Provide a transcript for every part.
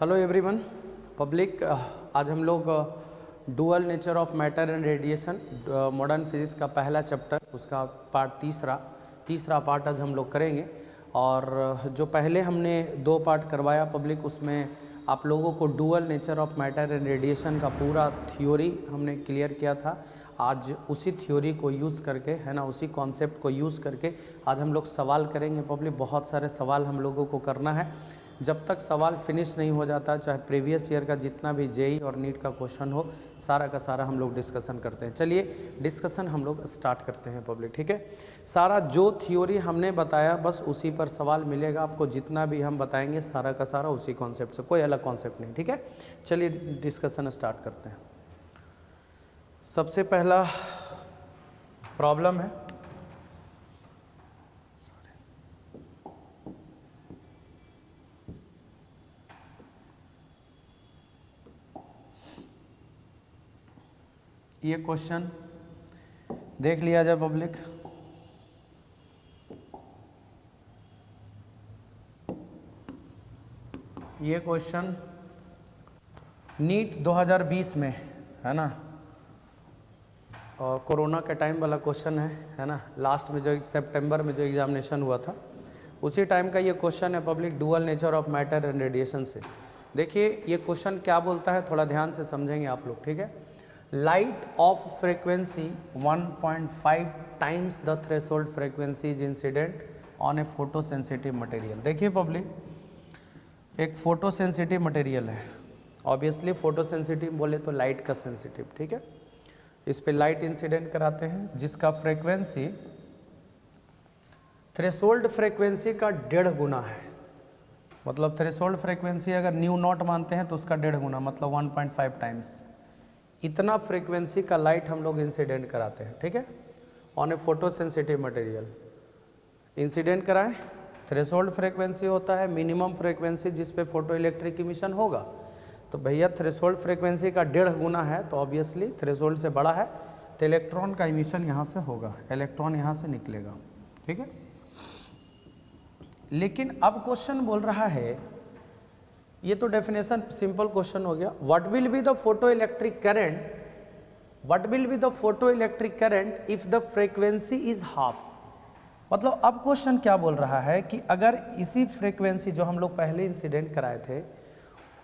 Hello everyone public. आज हम लोग dual nature of matter and radiation modern physics का पहला चैप्टर उसका पार्ट तीसरा पार्ट आज हम लोग करेंगे। और जो पहले हमने 2 पार्ट करवाया पब्लिक, उसमें आप लोगों को dual nature of matter and radiation का पूरा थ्योरी हमने क्लियर किया था। आज उसी थ्योरी को यूज़ करके, है ना, उसी कॉन्सेप्ट को यूज़ करके आज हम लोग सवाल करेंगे पब्लिक। बहुत सारे सवाल हम लोगों को करना है। जब तक सवाल फिनिश नहीं हो जाता, चाहे प्रीवियस ईयर का जितना भी जेई और नीट का क्वेश्चन हो, सारा का सारा हम लोग डिस्कशन करते हैं। चलिए डिस्कशन हम लोग स्टार्ट करते हैं पब्लिक, ठीक है। सारा जो थ्योरी हमने बताया बस उसी पर सवाल मिलेगा आपको। जितना भी हम बताएंगे सारा का सारा उसी कॉन्सेप्ट से, कोई अलग कॉन्सेप्ट नहीं, ठीक है। चलिए डिस्कशन स्टार्ट करते हैं। सबसे पहला प्रॉब्लम है, ये क्वेश्चन देख लिया जाए पब्लिक। ये क्वेश्चन नीट 2020 में, है ना, और कोरोना के टाइम वाला क्वेश्चन है ना। लास्ट में जो सितंबर में जो एग्जामिनेशन हुआ था उसी टाइम का ये क्वेश्चन है public, dual nature of matter and radiation से। देखिए ये क्वेश्चन क्या बोलता है, थोड़ा ध्यान से समझेंगे आप लोग, ठीक है। Light of frequency 1.5 times the threshold frequency is incident on A photo sensitive material. देखिए पब्लिक, एक फोटो सेंसिटिव मटेरियल है। ऑब्वियसली फोटो सेंसिटिव बोले तो लाइट का सेंसिटिव, ठीक है। इस पे लाइट इंसिडेंट कराते हैं जिसका फ्रीक्वेंसी थ्रेशोल्ड फ्रीक्वेंसी का 1.5 गुना है। मतलब थ्रेशोल्ड फ्रीक्वेंसी अगर न्यू नॉट मानते हैं तो उसका 1.5 गुना, मतलब 1.5 टाइम्स। इतना फ्रीक्वेंसी का लाइट हम लोग इंसिडेंट कराते हैं, ठीक है, on A photo sensitive material. Incident कराएं, थ्रेशोल्ड फ्रीक्वेंसी होता है मिनिमम फ्रीक्वेंसी जिस पे फोटो इलेक्ट्रिक इमिशन होगा। तो भैया थ्रेशोल्ड फ्रीक्वेंसी का 1.5 गुना है, तो ऑब्वियसली थ्रेशोल्ड से बड़ा है तो इलेक्ट्रॉन का इमिशन यहाँ से होगा, इलेक्ट्रॉन यहाँ से निकलेगा, ठीक है। लेकिन अब क्वेश्चन बोल रहा है, ये तो डेफिनेशन सिंपल क्वेश्चन हो गया, what will be the photo electric current, what will be the photo electric current if the frequency is half. मतलब अब क्वेश्चन क्या बोल रहा है कि अगर इसी फ्रीक्वेंसी जो हम लोग पहले इंसिडेंट कराए थे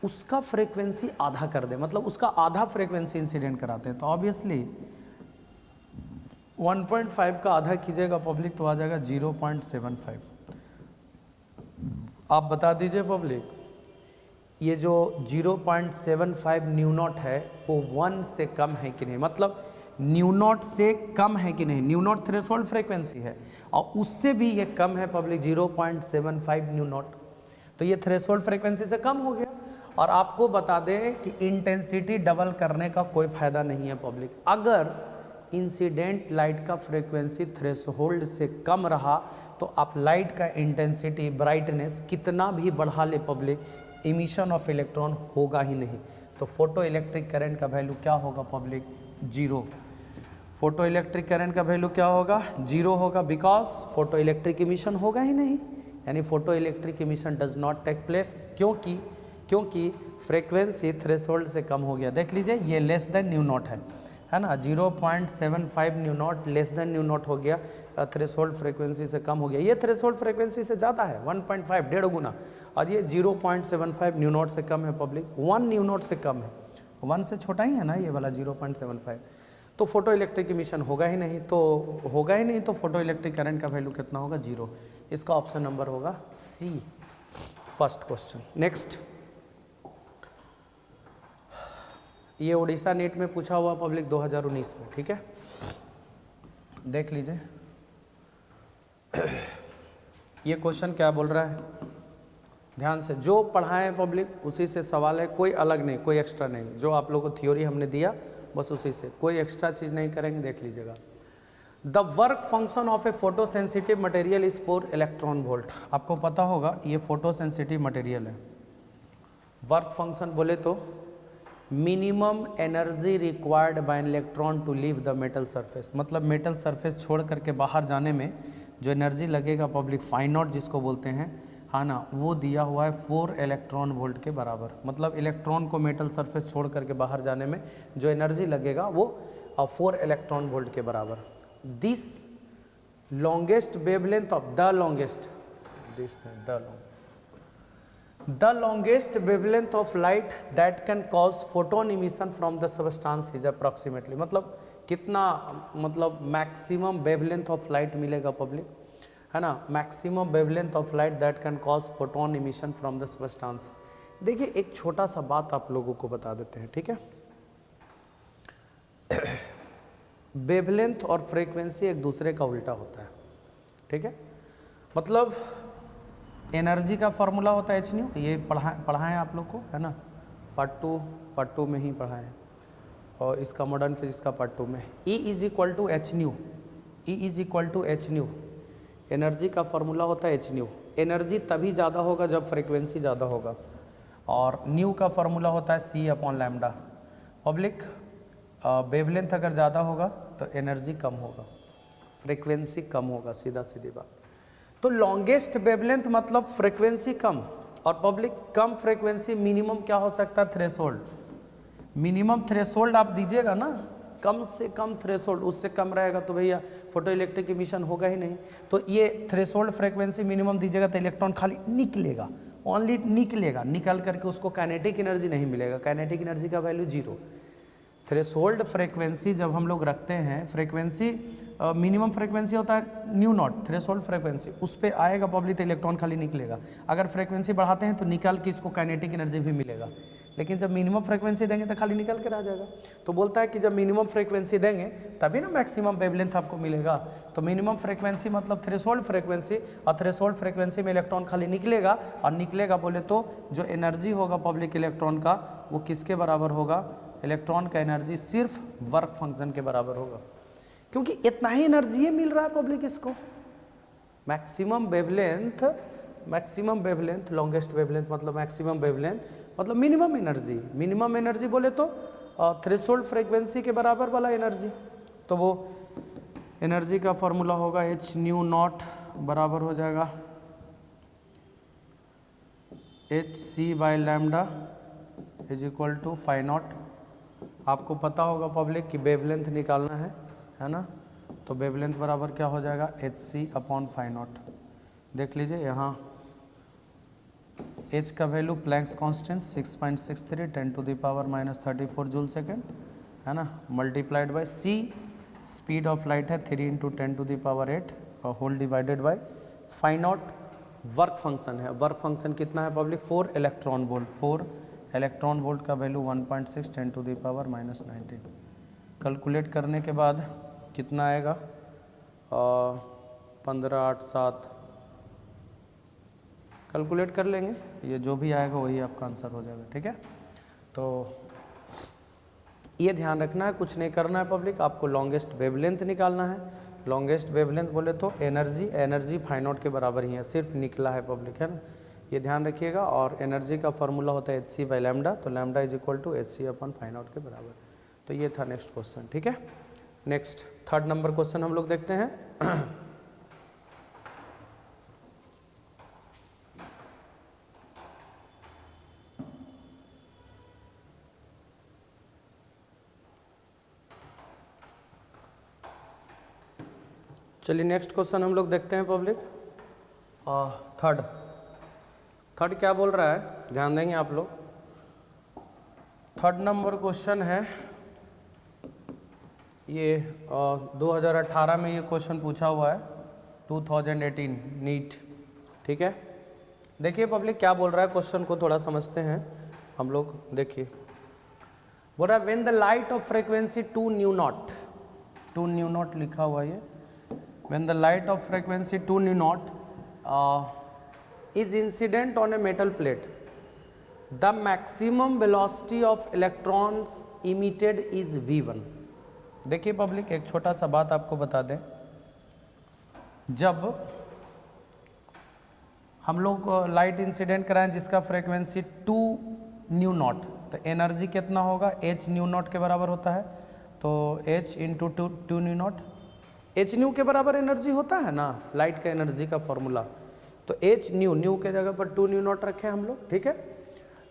उसका फ्रीक्वेंसी आधा कर दे, मतलब उसका आधा फ्रीक्वेंसी इंसिडेंट कराते हैं, तो ऑब्वियसली 1.5 का आधा कीजिएगा पब्लिक तो आ जाएगा 0.75। आप बता दीजिए पब्लिक, ये जो 0.75 न्यू नॉट है वो 1 से कम है कि नहीं, मतलब न्यू नॉट से कम है कि नहीं। न्यू नॉट थ्रेशोल्ड फ्रीक्वेंसी है और उससे भी ये कम है पब्लिक 0.75 न्यू नॉट, तो ये थ्रेशोल्ड फ्रीक्वेंसी से कम हो गया। और आपको बता दें कि इंटेंसिटी डबल करने का कोई फायदा नहीं है पब्लिक। अगर इंसिडेंट लाइट का फ्रीक्वेंसी थ्रेशोल्ड से कम रहा तो आप लाइट का इंटेंसिटी, ब्राइटनेस कितना भी बढ़ा ले पब्लिक, इमिशन ऑफ इलेक्ट्रॉन होगा ही नहीं। तो फोटो इलेक्ट्रिक करंट का वैल्यू क्या होगा पब्लिक, 0। फोटो इलेक्ट्रिक करंट का वैल्यू क्या होगा, 0 होगा, बिकॉज फोटो इलेक्ट्रिक इमिशन होगा ही नहीं, यानी photo electric emission does not take place. क्योंकि फ्रीक्वेंसी थ्रेशोल्ड से कम हो गया। देख लीजिए ये लेस देन न्यू नॉट है ना, 0.75 new not less than new not हो गया, थ्रेशोल्ड फ्रीक्वेंसी से कम हो गया। ये थ्रेशोल्ड फ्रीक्वेंसी से ज़्यादा है 1.5, 1.5 गुना, और ये 0.75 न्यू नॉट से कम है पब्लिक, 1 न्यू नॉट से कम है, 1 से छोटा ही है ना ये वाला 0.75। तो फोटो इलेक्ट्रिक इमिशन होगा ही नहीं, तो फोटो इलेक्ट्रिक करंट का वैल्यू कितना होगा, 0। इसका ऑप्शन नंबर होगा सी, फर्स्ट क्वेश्चन। नेक्स्ट, ये उड़ीसा नीट में पूछा हुआ पब्लिक 2019 में, ठीक है, देख लीजिए। ये क्वेश्चन क्या बोल रहा है, ध्यान से, जो पढ़ाएं पब्लिक उसी से सवाल है, कोई अलग नहीं, कोई एक्स्ट्रा नहीं। जो आप लोगों को थ्योरी हमने दिया बस उसी से, कोई एक्स्ट्रा चीज़ नहीं करेंगे, देख लीजिएगा। The work function of a photo sensitive material is 4 electron volt. आपको पता होगा ये फोटो सेंसिटिव मटेरियल है। वर्क फंक्शन बोले तो minimum energy required by an electron to leave the metal surface, मतलब मेटल सरफेस छोड़ करके बाहर जाने में जो एनर्जी लगेगा पब्लिक, फाई नॉट जिसको बोलते हैं, हाँ ना, वो दिया हुआ है 4 इलेक्ट्रॉन वोल्ट के बराबर। मतलब इलेक्ट्रॉन को मेटल सरफेस छोड़ करके बाहर जाने में जो एनर्जी लगेगा वो 4 इलेक्ट्रॉन वोल्ट के बराबर। This longest wavelength of the longest wavelength of light that can cause photon emission from the substance is approximately, मतलब कितना, मतलब मैक्सिमम वेवलेंथ ऑफ लाइट मिलेगा पब्लिक, है ना, maximum wavelength of light that can cause photon emission from the substance. देखिए एक छोटा सा बात आप लोगों को बता देते हैं, ठीक है। वेवलेंथ और फ्रीक्वेंसी एक दूसरे का उल्टा होता है, ठीक है। मतलब एनर्जी का फॉर्मूला होता है h-nu, ये पढ़ाएं आप लोग को, है ना, पार्ट टू में ही पढ़ाएं, और इसका मॉडर्न फिजिक्स का पार्ट 2 में। E is equal to h nu, energy का फॉर्मूला होता है h-nu। एनर्जी तभी ज़्यादा होगा जब फ्रीक्वेंसी ज़्यादा होगा, और न्यू का फॉर्मूला होता है c/λ। पब्लिक वेवलेंथ अगर ज़्यादा होगा तो एनर्जी कम होगा, फ्रीक्वेंसी कम होगा, सीधा सीधी बात। तो लॉन्गेस्ट वेवलेंथ मतलब फ्रीक्वेंसी कम, और पब्लिक कम फ्रीक्वेंसी मिनिमम क्या हो सकता है, थ्रेशोल्ड। मिनिमम थ्रेशोल्ड आप दीजिएगा ना, कम से कम थ्रेशोल्ड, उससे कम रहेगा तो भैया फोटो इलेक्ट्रिक इमिशन होगा ही नहीं। तो ये थ्रेशोल्ड फ्रीक्वेंसी मिनिमम दीजिएगा तो इलेक्ट्रॉन खाली निकलेगा, ओनली निकलेगा, निकल करके उसको काइनेटिक एनर्जी नहीं मिलेगा, काइनेटिक एनर्जी का वैल्यू 0। थ्रेशोल्ड फ्रीक्वेंसी जब हम लोग रखते हैं, फ्रीक्वेंसी मिनिमम फ्रीक्वेंसी होता है न्यू नॉट, थ्रेशोल्ड फ्रीक्वेंसी, उस पर आएगा पब्लिक तो इलेक्ट्रॉन खाली निकलेगा। अगर फ्रीक्वेंसी बढ़ाते हैं तो निकल के इसको काइनेटिक एनर्जी भी मिलेगा, लेकिन जब मिनिमम फ्रीक्वेंसी देंगे तो खाली निकल के रह जाएगा। तो बोलता है कि जब मिनिमम फ्रीक्वेंसी देंगे तभी ना मैक्सिमम वेवलेंथ आपको मिलेगा। तो मिनिमम फ्रीक्वेंसी मतलब थ्रेशोल्ड फ्रीक्वेंसी, और थ्रेशोल्ड फ्रीक्वेंसी में इलेक्ट्रॉन खाली निकलेगा, और निकलेगा बोले तो जो एनर्जी होगा पब्लिक इलेक्ट्रॉन का वो किसके बराबर होगा, इलेक्ट्रॉन का एनर्जी सिर्फ वर्क फंक्शन के बराबर होगा, क्योंकि इतना ही एनर्जी मिल रहा है पब्लिक इसको। मैक्सिमम वेवलेंथ लॉन्गेस्ट वेवलेंथ मतलब मैक्सिमम वेवलेंथ मतलब मिनिमम एनर्जी बोले तो थ्रेशोल्ड फ्रीक्वेंसी के बराबर वाला एनर्जी। तो वो एनर्जी का फॉर्मूला होगा h-nu0 बराबर हो जाएगा hc/λ इज इक्वल टू φ0। आपको पता होगा पब्लिक कि वेवलेंथ निकालना है ना, तो वेवलेंथ बराबर क्या हो जाएगा, hc/φ0। देख लीजिए यहाँ h का value Planck's constant 6.63 10⁻³ joule second, है ना, multiplied by c speed of light है 3 × 10⁸ और whole divided by φ0 work function है। वर्क फंक्शन कितना है public, 4 electron volt. 4 electron volt का वैल्यू 1.6 10⁻⁻19। कैलकुलेट करने के बाद कितना आएगा, 15 8 7, कैलकुलेट कर लेंगे, ये जो भी आएगा वही आपका आंसर हो जाएगा, ठीक है। तो ये ध्यान रखना है, कुछ नहीं करना है पब्लिक, आपको लॉन्गेस्ट वेवलेंथ निकालना है। लॉन्गेस्ट वेवलेंथ बोले तो एनर्जी φ0 के बराबर ही है, सिर्फ निकला है पब्लिक, है ना, ये ध्यान रखिएगा। और एनर्जी का फॉर्मूला होता है hc/λ, तो λ इज इक्वल टू hc/φ0 के बराबर। तो ये था नेक्स्ट क्वेश्चन, ठीक है। नेक्स्ट 3rd नंबर क्वेश्चन हम लोग देखते हैं। चलिए नेक्स्ट क्वेश्चन हम लोग देखते हैं पब्लिक। 3rd क्या बोल रहा है, ध्यान देंगे आप लोग। 3rd नंबर क्वेश्चन है ये 2018 में ये क्वेश्चन पूछा हुआ है, 2018 नीट, ठीक है। देखिए पब्लिक क्या बोल रहा है, क्वेश्चन को थोड़ा समझते हैं हम लोग। देखिए बोल रहा है when the light of frequency 2 nu not लिखा हुआ है, when the light of frequency 2 nu0 is incident on a metal plate, the maximum velocity of electrons emitted is v1। देखिए पब्लिक एक छोटा सा बात आपको बता दें, जब हम लोग लाइट इंसिडेंट कराएं जिसका फ्रीक्वेंसी 2 nu0, तो एनर्जी कितना होगा, h-nu0 के बराबर होता है। तो h × 2 nu0, h-nu के बराबर एनर्जी होता है ना, लाइट का एनर्जी का फॉर्मूला। तो एच न्यू, न्यू के जगह पर 2 न्यू नॉट रखे हम लोग, ठीक है।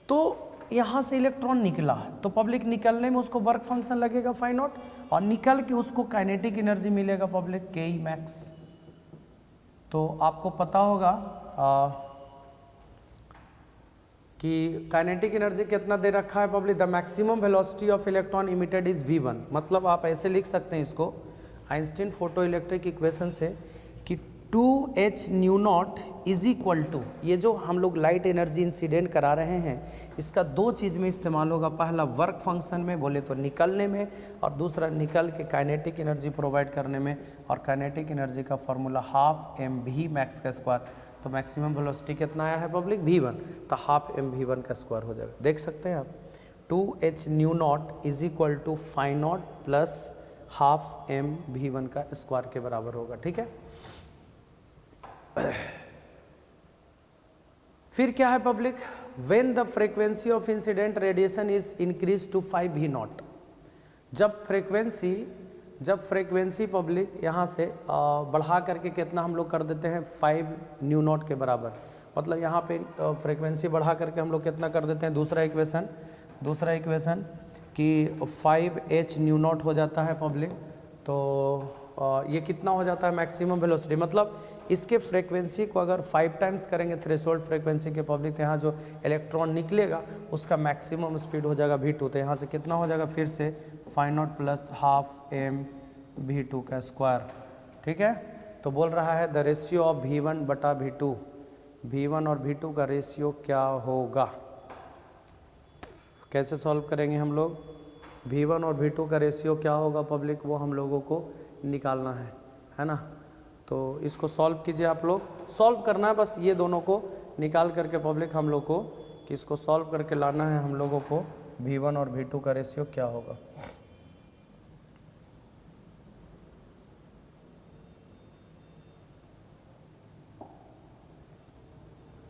तो यहाँ से इलेक्ट्रॉन निकला तो पब्लिक निकलने में उसको वर्क फंक्शन लगेगा फाई नॉट, और निकल के उसको काइनेटिक एनर्जी मिलेगा पब्लिक के ई मैक्स। तो आपको पता होगा कि काइनेटिक एनर्जी कितना दे रखा है public, the maximum velocity of electron emitted is v1। मतलब आप ऐसे लिख सकते हैं इसको आइंस्टीन फोटो इलेक्ट्रिक इक्वेशन से कि 2h nu naught is equal to, ये जो हम लोग लाइट एनर्जी इंसिडेंट करा रहे हैं इसका दो चीज़ में इस्तेमाल होगा, पहला वर्क फंक्शन में बोले तो निकलने में, और दूसरा निकल के काइनेटिक एनर्जी प्रोवाइड करने में। और काइनेटिक एनर्जी का formula half M v max का स्क्वायर, तो मैक्सिमम वेलोसिटी कितना आया है पब्लिक v1, तो हाफ एम v1 का स्क्वायर हो जाएगा। देख सकते हैं आप 2h nu naught is equal to phi naught plus half m v1 का स्क्वायर के बराबर होगा, ठीक है। फिर क्या है public, when the frequency of incident radiation is increase to 5 v naught, जब फ्रीक्वेंसी पब्लिक यहाँ से बढ़ा करके कितना हम लोग कर देते हैं 5 न्यू नॉट के बराबर, मतलब यहाँ पे फ्रीक्वेंसी बढ़ा करके हम लोग कितना कर देते हैं, दूसरा इक्वेशन कि 5h न्यू नॉट हो जाता है पब्लिक। तो ये कितना हो जाता है मैक्सिमम वेलोसिटी, मतलब इसके फ्रीक्वेंसी को अगर 5 टाइम्स करेंगे थ्रेशोल्ड फ्रीक्वेंसी के पब्लिक, तो यहाँ जो इलेक्ट्रॉन निकलेगा उसका मैक्सिमम स्पीड हो जाएगा v2। तो यहाँ से कितना हो जाएगा फिर से phi naught plus half m v2 का स्क्वायर, ठीक है। तो बोल रहा है द रेशियो ऑफ v1 बटा v2, v1 और v2 का रेशियो क्या होगा, कैसे सॉल्व करेंगे हम लोग, v1 और v2 का रेशियो क्या होगा पब्लिक, वो हम लोगों को निकालना है ना। तो इसको सॉल्व कीजिए, आप लोग सॉल्व करना है बस, ये दोनों को निकाल करके पब्लिक हम लोग को कि इसको सॉल्व करके लाना है हम लोगों को v1 और v2 का रेशियो क्या होगा।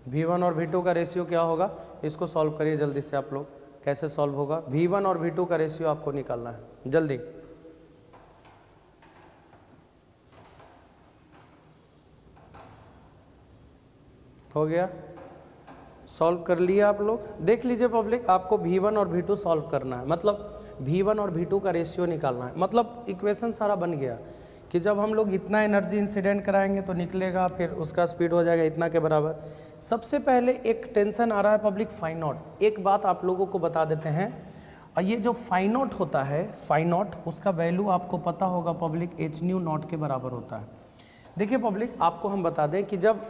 v1 और v2 का रेशियो क्या होगा, इसको सॉल्व करिए जल्दी से आप लोग, कैसे सॉल्व होगा, v1 और v2 का रेशियो आपको निकालना है जल्दी। हो गया, सॉल्व कर लिया आप लोग, देख लीजिए पब्लिक, आपको v1 और v2 सॉल्व करना है, मतलब v1 और v2 का रेशियो निकालना है, मतलब इक्वेशन सारा बन गया कि जब हम लोग इतना एनर्जी इंसिडेंट कराएंगे तो निकलेगा, फिर उसका स्पीड हो जाएगा इतना के बराबर। सबसे पहले एक टेंशन आ रहा है पब्लिक फाई नॉट, एक बात आप लोगों को बता देते हैं, और ये जो फाई नॉट होता है, फाई नॉट उसका वैल्यू आपको पता होगा पब्लिक एच न्यू नॉट के बराबर होता है। देखिए पब्लिक, आपको हम बता दें कि जब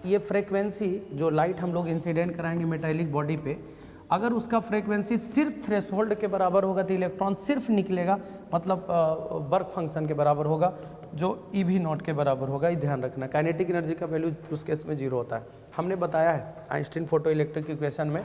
ये फ्रीक्वेंसी जो लाइट हम लोग इंसिडेंट कराएंगे मेटालिक बॉडी पे, अगर उसका फ्रीक्वेंसी सिर्फ थ्रेशोल्ड के बराबर होगा तो इलेक्ट्रॉन सिर्फ निकलेगा, मतलब वर्क फंक्शन के बराबर होगा जो EV नॉट के बराबर होगा, ये ध्यान रखना। काइनेटिक एनर्जी का वैल्यू उस केस में 0 होता है। हमने बताया है आइंस्टीन फोटो इलेक्ट्रिक इक्वेशन में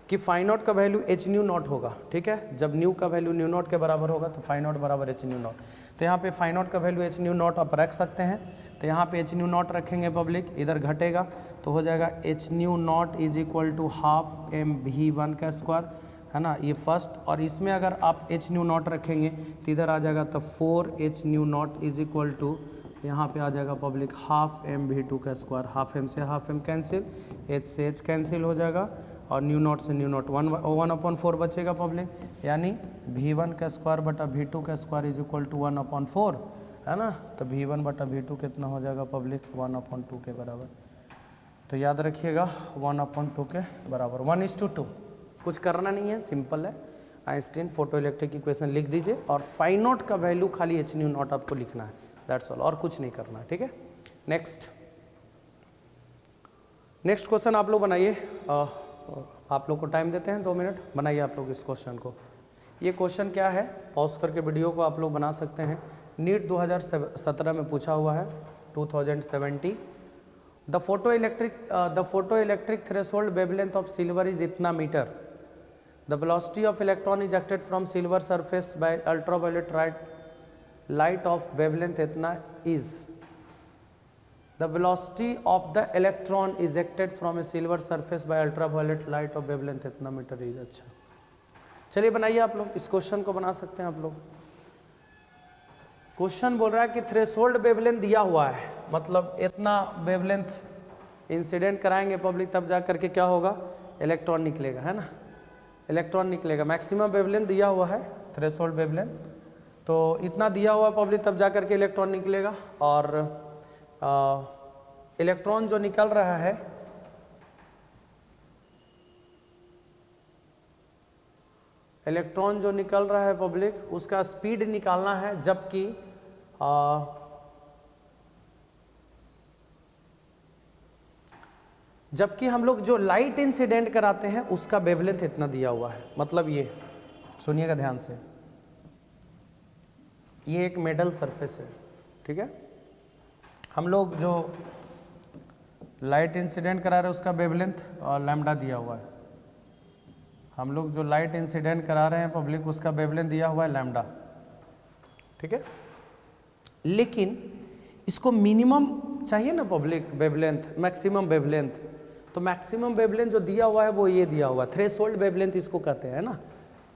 कि फाई नॉट का वैल्यू h न्यू नॉट होगा, ठीक है। जब न्यू का वैल्यू न्यू नॉट के बराबर होगा तो फाई नॉट बराबर h न्यू नॉट। तो यहाँ पे फाई नॉट का वैल्यू h न्यू नॉट आप रख सकते हैं, तो यहाँ पे h न्यू नॉट रखेंगे पब्लिक, इधर घटेगा तो हो जाएगा h nu naught is equal to half m v1 का स्क्वायर, है ना, ये फर्स्ट। और इसमें अगर आप h न्यू नॉट रखेंगे तो इधर आ जाएगा तो 4h nu naught is equal to, यहाँ पे आ जाएगा पब्लिक हाफ एम v2 का स्क्वायर, हाफ एम से हाफ एम कैंसिल, h से h कैंसिल हो जाएगा, और न्यू नॉट से न्यू नॉट 1/4 बचेगा पब्लिक, यानी v1 का स्क्वायर बटा v2 का स्क्वायर इज इक्वल टू 1/4, है ना। तो v1 बटा v2 कितना हो जाएगा पब्लिक 1/2 के बराबर। तो याद रखिएगा 1/2 के बराबर, 1:2, कुछ करना नहीं है, सिंपल है। आइंस्टीन फोटो इलेक्ट्रिक इक्वेशन लिख दीजिए, और फाई नॉट का वैल्यू खाली h न्यू नॉट आपको लिखना है, दैट्स ऑल, और कुछ नहीं करना है, ठीक है। नेक्स्ट क्वेश्चन आप लोग बनाइए, आप लोग को टाइम देते हैं 2 मिनट, बनाइए आप लोग इस क्वेश्चन को। ये क्वेश्चन क्या है, पॉज करके वीडियो को आप लोग बना सकते हैं, नीट 2017 में पूछा हुआ है, 2070। The photoelectric threshold wavelength of silver is इतना metre, the velocity of electron ejected from silver surface by ultraviolet light of wavelength इतना is, the velocity of the electron ejected from a silver surface by ultraviolet light of wavelength इतना metre is. अच्छा चलिए बनाइए आप लोग, इस question को बना सकते हैं आप लोग। क्वेश्चन बोल रहा है कि थ्रेशोल्ड वेवलेंथ दिया हुआ है, मतलब इतना वेवलेंथ इंसिडेंट कराएंगे पब्लिक तब जा करके क्या होगा, इलेक्ट्रॉन निकलेगा, है ना, इलेक्ट्रॉन निकलेगा। मैक्सिमम वेवलेंथ दिया हुआ है, थ्रेशोल्ड वेवलेंथ, तो इतना दिया हुआ पब्लिक तब जा करके इलेक्ट्रॉन निकलेगा। और इलेक्ट्रॉन जो निकल रहा है, इलेक्ट्रॉन जो निकल रहा है पब्लिक, उसका स्पीड निकालना है, जबकि हम लोग जो लाइट इंसिडेंट कराते हैं उसका वेवलेंथ इतना दिया हुआ है। मतलब ये सुनिएगा ध्यान से, ये एक मेटल सरफेस है, ठीक है, हम लोग जो लाइट इंसिडेंट करा रहे हैं उसका वेवलेंथ लैम्डा दिया हुआ है। हम लोग जो लाइट इंसिडेंट करा रहे हैं पब्लिक, उसका वेवलेंथ दिया हुआ है लैम्डा, ठीक है। लेकिन इसको मिनिमम चाहिए ना पब्लिक वेवलेंथ, मैक्सिमम वेवलेंथ, तो मैक्सिमम वेवलेंथ जो दिया हुआ है वो ये दिया हुआ है, थ्रेशोल्ड वेवलेंथ इसको कहते हैं ना।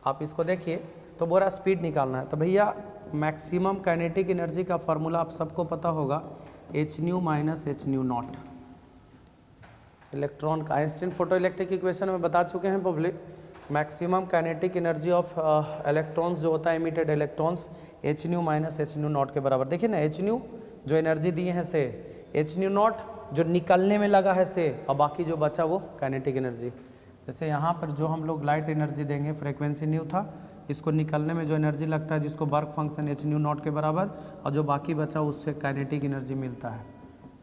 आप इसको देखिए तो बोरा स्पीड निकालना है, तो भैया मैक्सिमम काइनेटिक एनर्जी का फॉर्मूला आप सबको पता होगा, h-nu minus h-nu not. Electron का आइंस्टीन फोटो इलेक्ट्रिक इक्वेशन में बता चुके हैं public, maximum kinetic energy of electrons जो होता है emitted electrons, h-nu minus h-nu not के बराबर। देखिए ना, h-nu जो एनर्जी दिए हैं से, h-nu नॉट जो निकलने में लगा है से, और बाकी जो बचा वो काइनेटिक एनर्जी। जैसे यहाँ पर जो हम लोग लाइट एनर्जी देंगे फ्रीक्वेंसी न्यू था, इसको निकलने में जो एनर्जी लगता है जिसको वर्क फंक्शन h-nu नॉट के बराबर, और जो बाकी बचा उससे काइनेटिक एनर्जी मिलता है,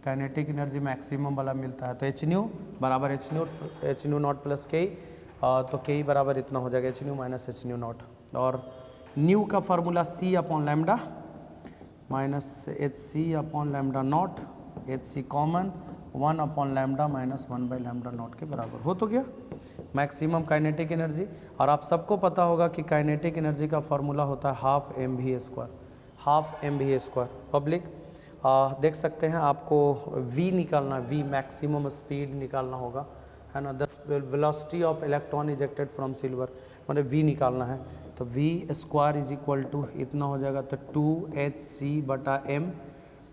काइनेटिक एनर्जी मैक्सिमम वाला मिलता है। तो h-nu बराबर h-nu नॉट प्लस k, तो k बराबर इतना हो जाएगा h-nu माइनस h-nu नॉट। और न्यू का formula c upon lambda minus hc upon lambda not, hc common 1 upon lambda minus 1 by lambda naught के बराबर हो तो गया मैक्सिमम काइनेटिक एनर्जी। और आप सबको पता होगा कि काइनेटिक एनर्जी का फार्मूला होता है half mv², half mv²। Public देख सकते हैं, आपको v निकालना, v मैक्सिमम स्पीड निकालना होगा, है ना, the velocity of electron ejected from silver, मतलब v निकालना है। तो v² इज इक्वल टू इतना हो जाएगा, तो 2hc/m,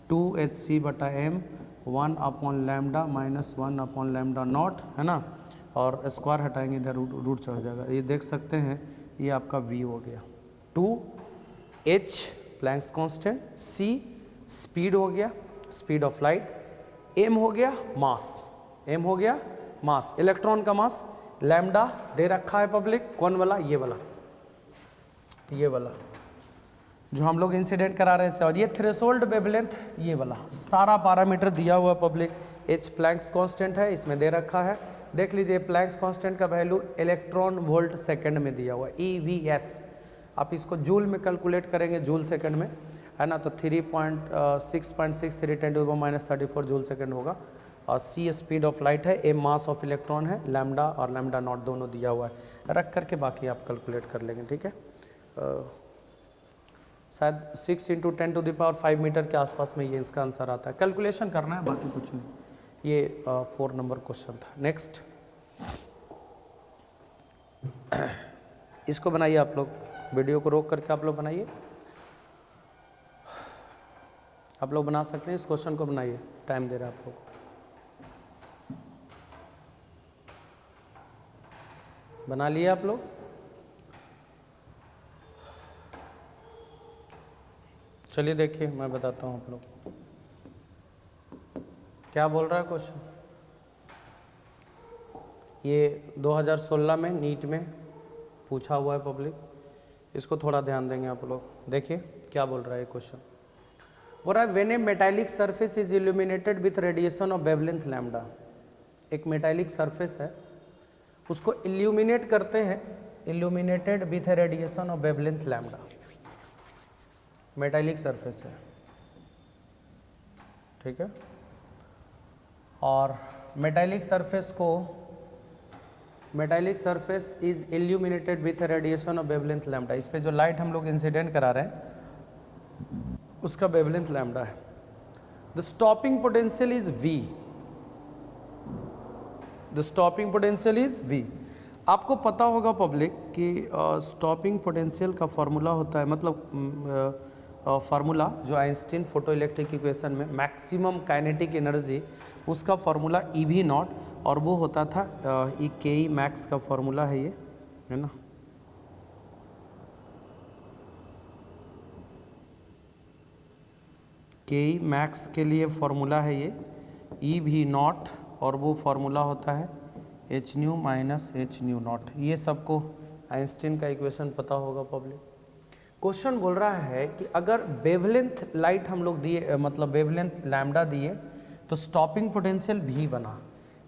2hc/m 1 upon lambda minus 1 upon lambda not, है ना, और स्क्वायर हटाएंगे इधर रूट चढ़ जाएगा। ये देख सकते हैं, ये आपका v हो गया, 2h Planck's constant, c speed हो गया, स्पीड ऑफ लाइट, m हो गया मास, m हो गया मास, इलेक्ट्रॉन का मास, लैम्डा दे रखा है पब्लिक, कौन वाला, ये वाला, ये वाला जो हम लोग इंसिडेंट करा रहे हैं, और ये थ्रेशोल्ड वेवलेंथ, ये वाला सारा पैरामीटर दिया हुआ है पब्लिक। h प्लैंक्स कांस्टेंट है, इसमें दे रखा है, देख लीजिए प्लैंक्स कांस्टेंट का वैल्यू इलेक्ट्रॉन वोल्ट सेकंड में दिया हुआ है, EVS। आप इसको जूल में कैलकुलेट करेंगे, जूल सेकंड में, है ना, तो 3.663 10⁻³ जूल सेकंड होगा। और c स्पीड ऑफ लाइट है, m मास ऑफ इलेक्ट्रॉन है, लैम्डा और लैम्डा नॉट दोनों दिया हुआ है, रख करके बाकी आप कैलकुलेट कर लेंगे, ठीक है। शायद 6 × 10⁵ मीटर के आसपास में ये इसका आंसर आता है, कैलकुलेशन करना है, बाकी कुछ नहीं। ये 4 नंबर क्वेश्चन था। नेक्स्ट इसको बनाइए आप लोग, वीडियो को रोक करके आप लोग बनाइए, आप लोग बना सकते हैं, इस क्वेश्चन को बनाइए, टाइम दे रहा है आप लोग। बना लिए आप लोग? चलिए देखिए, मैं बताता हूँ आप लोग क्या बोल रहा है क्वेश्चन। ये 2016 में नीट में पूछा हुआ है पब्लिक, इसको थोड़ा ध्यान देंगे आप लोग। देखिए क्या बोल रहा है क्वेश्चन, बोल रहा है when A metallic surface is illuminated with radiation of wavelength lambda. एक मेटालिक सरफेस है, उसको इल्यूमिनेट करते हैं, illuminated with radiation of wavelength lambda, metallic surface है, ठीक है। और metallic surface is illuminated with radiation of wavelength lambda. इस पे जो लाइट हम लोग इंसिडेंट करा रहे हैं उसका वेवलेंथ लैम्डा है। The stopping potential is V, the stopping potential is V। आपको पता होगा पब्लिक कि स्टॉपिंग पोटेंशियल का फॉर्मूला होता है, मतलब फार्मूला जो आइंस्टीन फोटो इलेक्ट्रिक इक्वेशन में मैक्सिमम काइनेटिक एनर्जी, उसका फार्मूला ई भी नॉट, और वो होता था ई के ई मैक्स का फार्मूला है ये, है ना। के ई मैक्स के लिए फार्मूला है ये ई भी नॉट, और वो फार्मूला होता है H nu minus H new not. ये सबको आइंस्टीन का इक्वेशन पता होगा पब्लिक। क्वेश्चन बोल रहा है कि अगर वेवलेंथ लाइट हम लोग दिए, मतलब वेवलेंथ लैम्डा दिए तो स्टॉपिंग पोटेंशियल भी बना,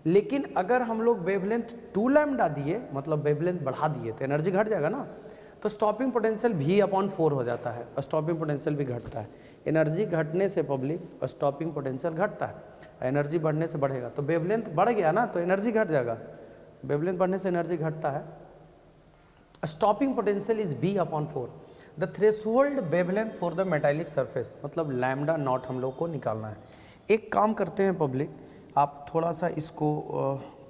लेकिन अगर हम लोग वेवलेंथ 2 लैम्डा दिए, मतलब वेवलेंथ बढ़ा दिए तो एनर्जी घट जाएगा ना, तो स्टॉपिंग पोटेंशियल भी अपॉन 4 हो जाता है, और स्टॉपिंग पोटेंशियल भी घटता है। एनर्जी घटने से पब्लिक स्टॉपिंग पोटेंशियल घटता है, एनर्जी बढ़ने से बढ़ेगा, तो वेवलेंथ बढ़ गया ना तो एनर्जी घट जाएगा, वेवलेंथ बढ़ने से एनर्जी घटता है। Stopping potential is b upon 4। The threshold wavelength for the metallic surface, मतलब लैम्डा नॉट हम लोग को निकालना है। एक काम करते हैं पब्लिक, आप थोड़ा सा इसको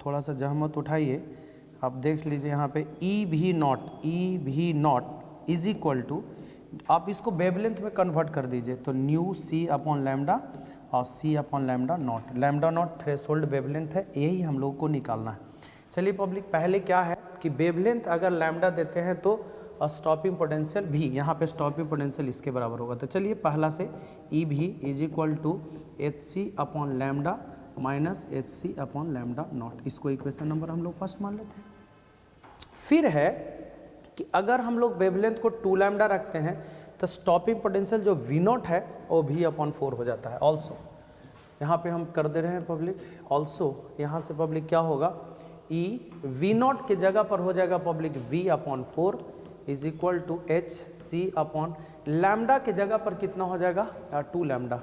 थोड़ा सा जहमत उठाइए, आप देख लीजिए यहाँ पे ई v not is equal to, आप इसको वेवलेंथ में कन्वर्ट कर दीजिए तो न्यू सी अपॉन लैम्डा और c upon lambda naught. Lambda naught threshold wavelength है, यही हम लोग को निकालना है। चलिए पब्लिक, पहले क्या है कि वेवलेंथ अगर लैम्डा देते हैं तो स्टॉपिंग पोटेंशियल भी, यहाँ पे स्टॉपिंग पोटेंशियल इसके बराबर होगा। तो चलिए पहला से e v is equal to H C upon lambda minus h C upon lambda naught, इसको इक्वेशन नंबर हम लोग फर्स्ट मान लेते हैं। फिर है कि अगर हम लोग वेवलेंथ को 2 लैम्डा रखते हैं तो स्टॉपिंग पोटेंशियल जो वी नॉट है वो भी अपॉन 4 हो जाता है। ऑल्सो यहाँ पे हम कर दे रहे हैं पब्लिक, ऑल्सो यहाँ से पब्लिक क्या होगा, ई वी नॉट के जगह पर हो जाएगा public v upon 4 is equal to H C upon lambda के जगह पर कितना हो जाएगा 2 लैम्डा